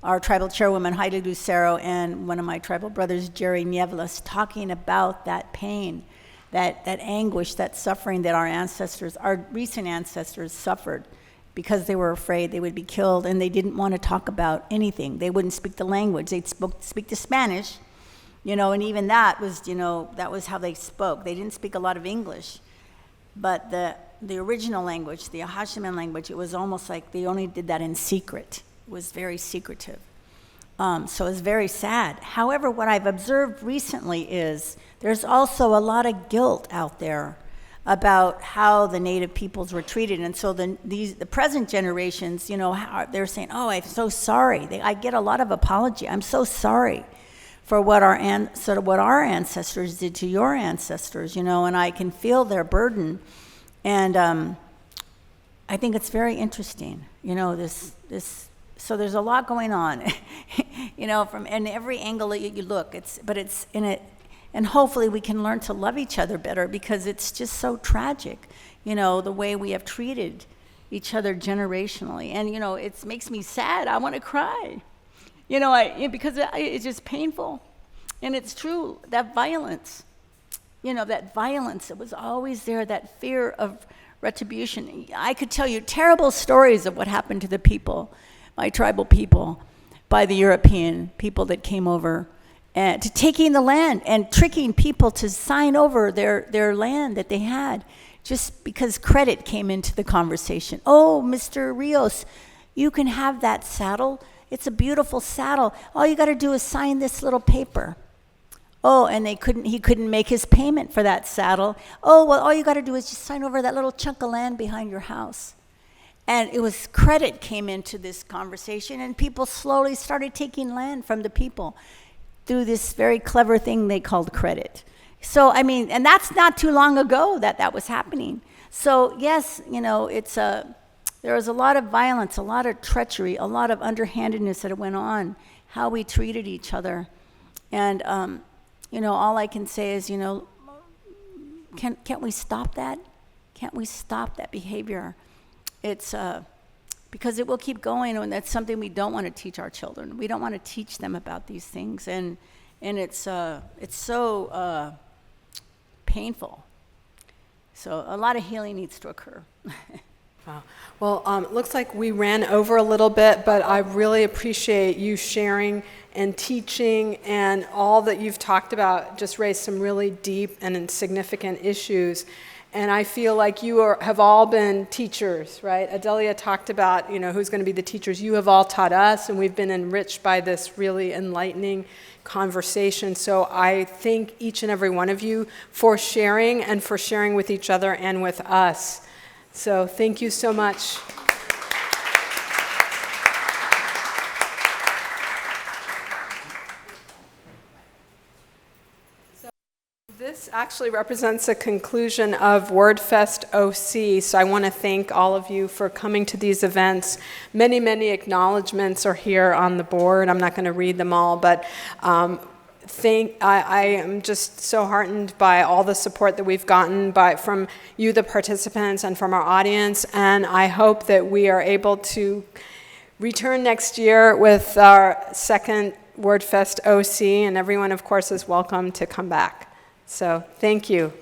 our tribal chairwoman, Heidi Lucero, and one of my tribal brothers, Jerry Nievelas, talking about that pain, that anguish, that suffering that our recent ancestors suffered because they were afraid they would be killed, and they didn't want to talk about anything. They wouldn't speak the language. They'd speak the Spanish, you know, and even that was, you know, that was how they spoke. They didn't speak a lot of English. But the original language, the Acjachemen language, it was almost like they only did that in secret. It was very secretive. So it's very sad. However, what I've observed recently is there's also a lot of guilt out there about how the Native peoples were treated. And so the present generations, you know, they're saying, oh, I'm so sorry. I get a lot of apology. I'm so sorry for what our ancestors did to your ancestors, you know, and I can feel their burden. And I think it's very interesting, you know, this. So there's a lot going on, you know, from in every angle that you look. But it's in it, and hopefully we can learn to love each other better, because it's just so tragic, you know, the way we have treated each other generationally. And you know, it makes me sad. I want to cry, you know, because it's just painful, and it's true, that violence, you know, that violence. It was always there. That fear of retribution. I could tell you terrible stories of what happened to the people. My tribal people, by the European people that came over, and to taking the land and tricking people to sign over their land that they had, just because credit came into the conversation. Oh, Mr. Rios, you can have that saddle. It's a beautiful saddle. All you got to do is sign this little paper. Oh, and he couldn't make his payment for that saddle. Oh, well, all you got to do is just sign over that little chunk of land behind your house. And it was credit came into this conversation, and people slowly started taking land from the people through this very clever thing they called credit. So, I mean, and that's not too long ago that was happening. So, yes, you know, there was a lot of violence, a lot of treachery, a lot of underhandedness that went on, how we treated each other. And, you know, all I can say is, you know, can't we stop that? Can't we stop that behavior? It's because it will keep going, and that's something we don't want to teach our children. We don't want to teach them about these things, and it's so painful. So a lot of healing needs to occur. Wow. Well, it looks like we ran over a little bit, but I really appreciate you sharing and teaching, and all that you've talked about just raised some really deep and significant issues. And I feel like you have all been teachers, right? Adelia talked about, who's going to be the teachers. You have all taught us, and we've been enriched by this really enlightening conversation. So I thank each and every one of you for sharing, and for sharing with each other and with us. So thank you so much. This actually represents a conclusion of WordFest OC, so I want to thank all of you for coming to these events. Many, many acknowledgments are here on the board. I'm not going to read them all, but I am just so heartened by all the support that we've gotten from you, the participants, and from our audience, and I hope that we are able to return next year with our second WordFest OC, and everyone, of course, is welcome to come back. So thank you.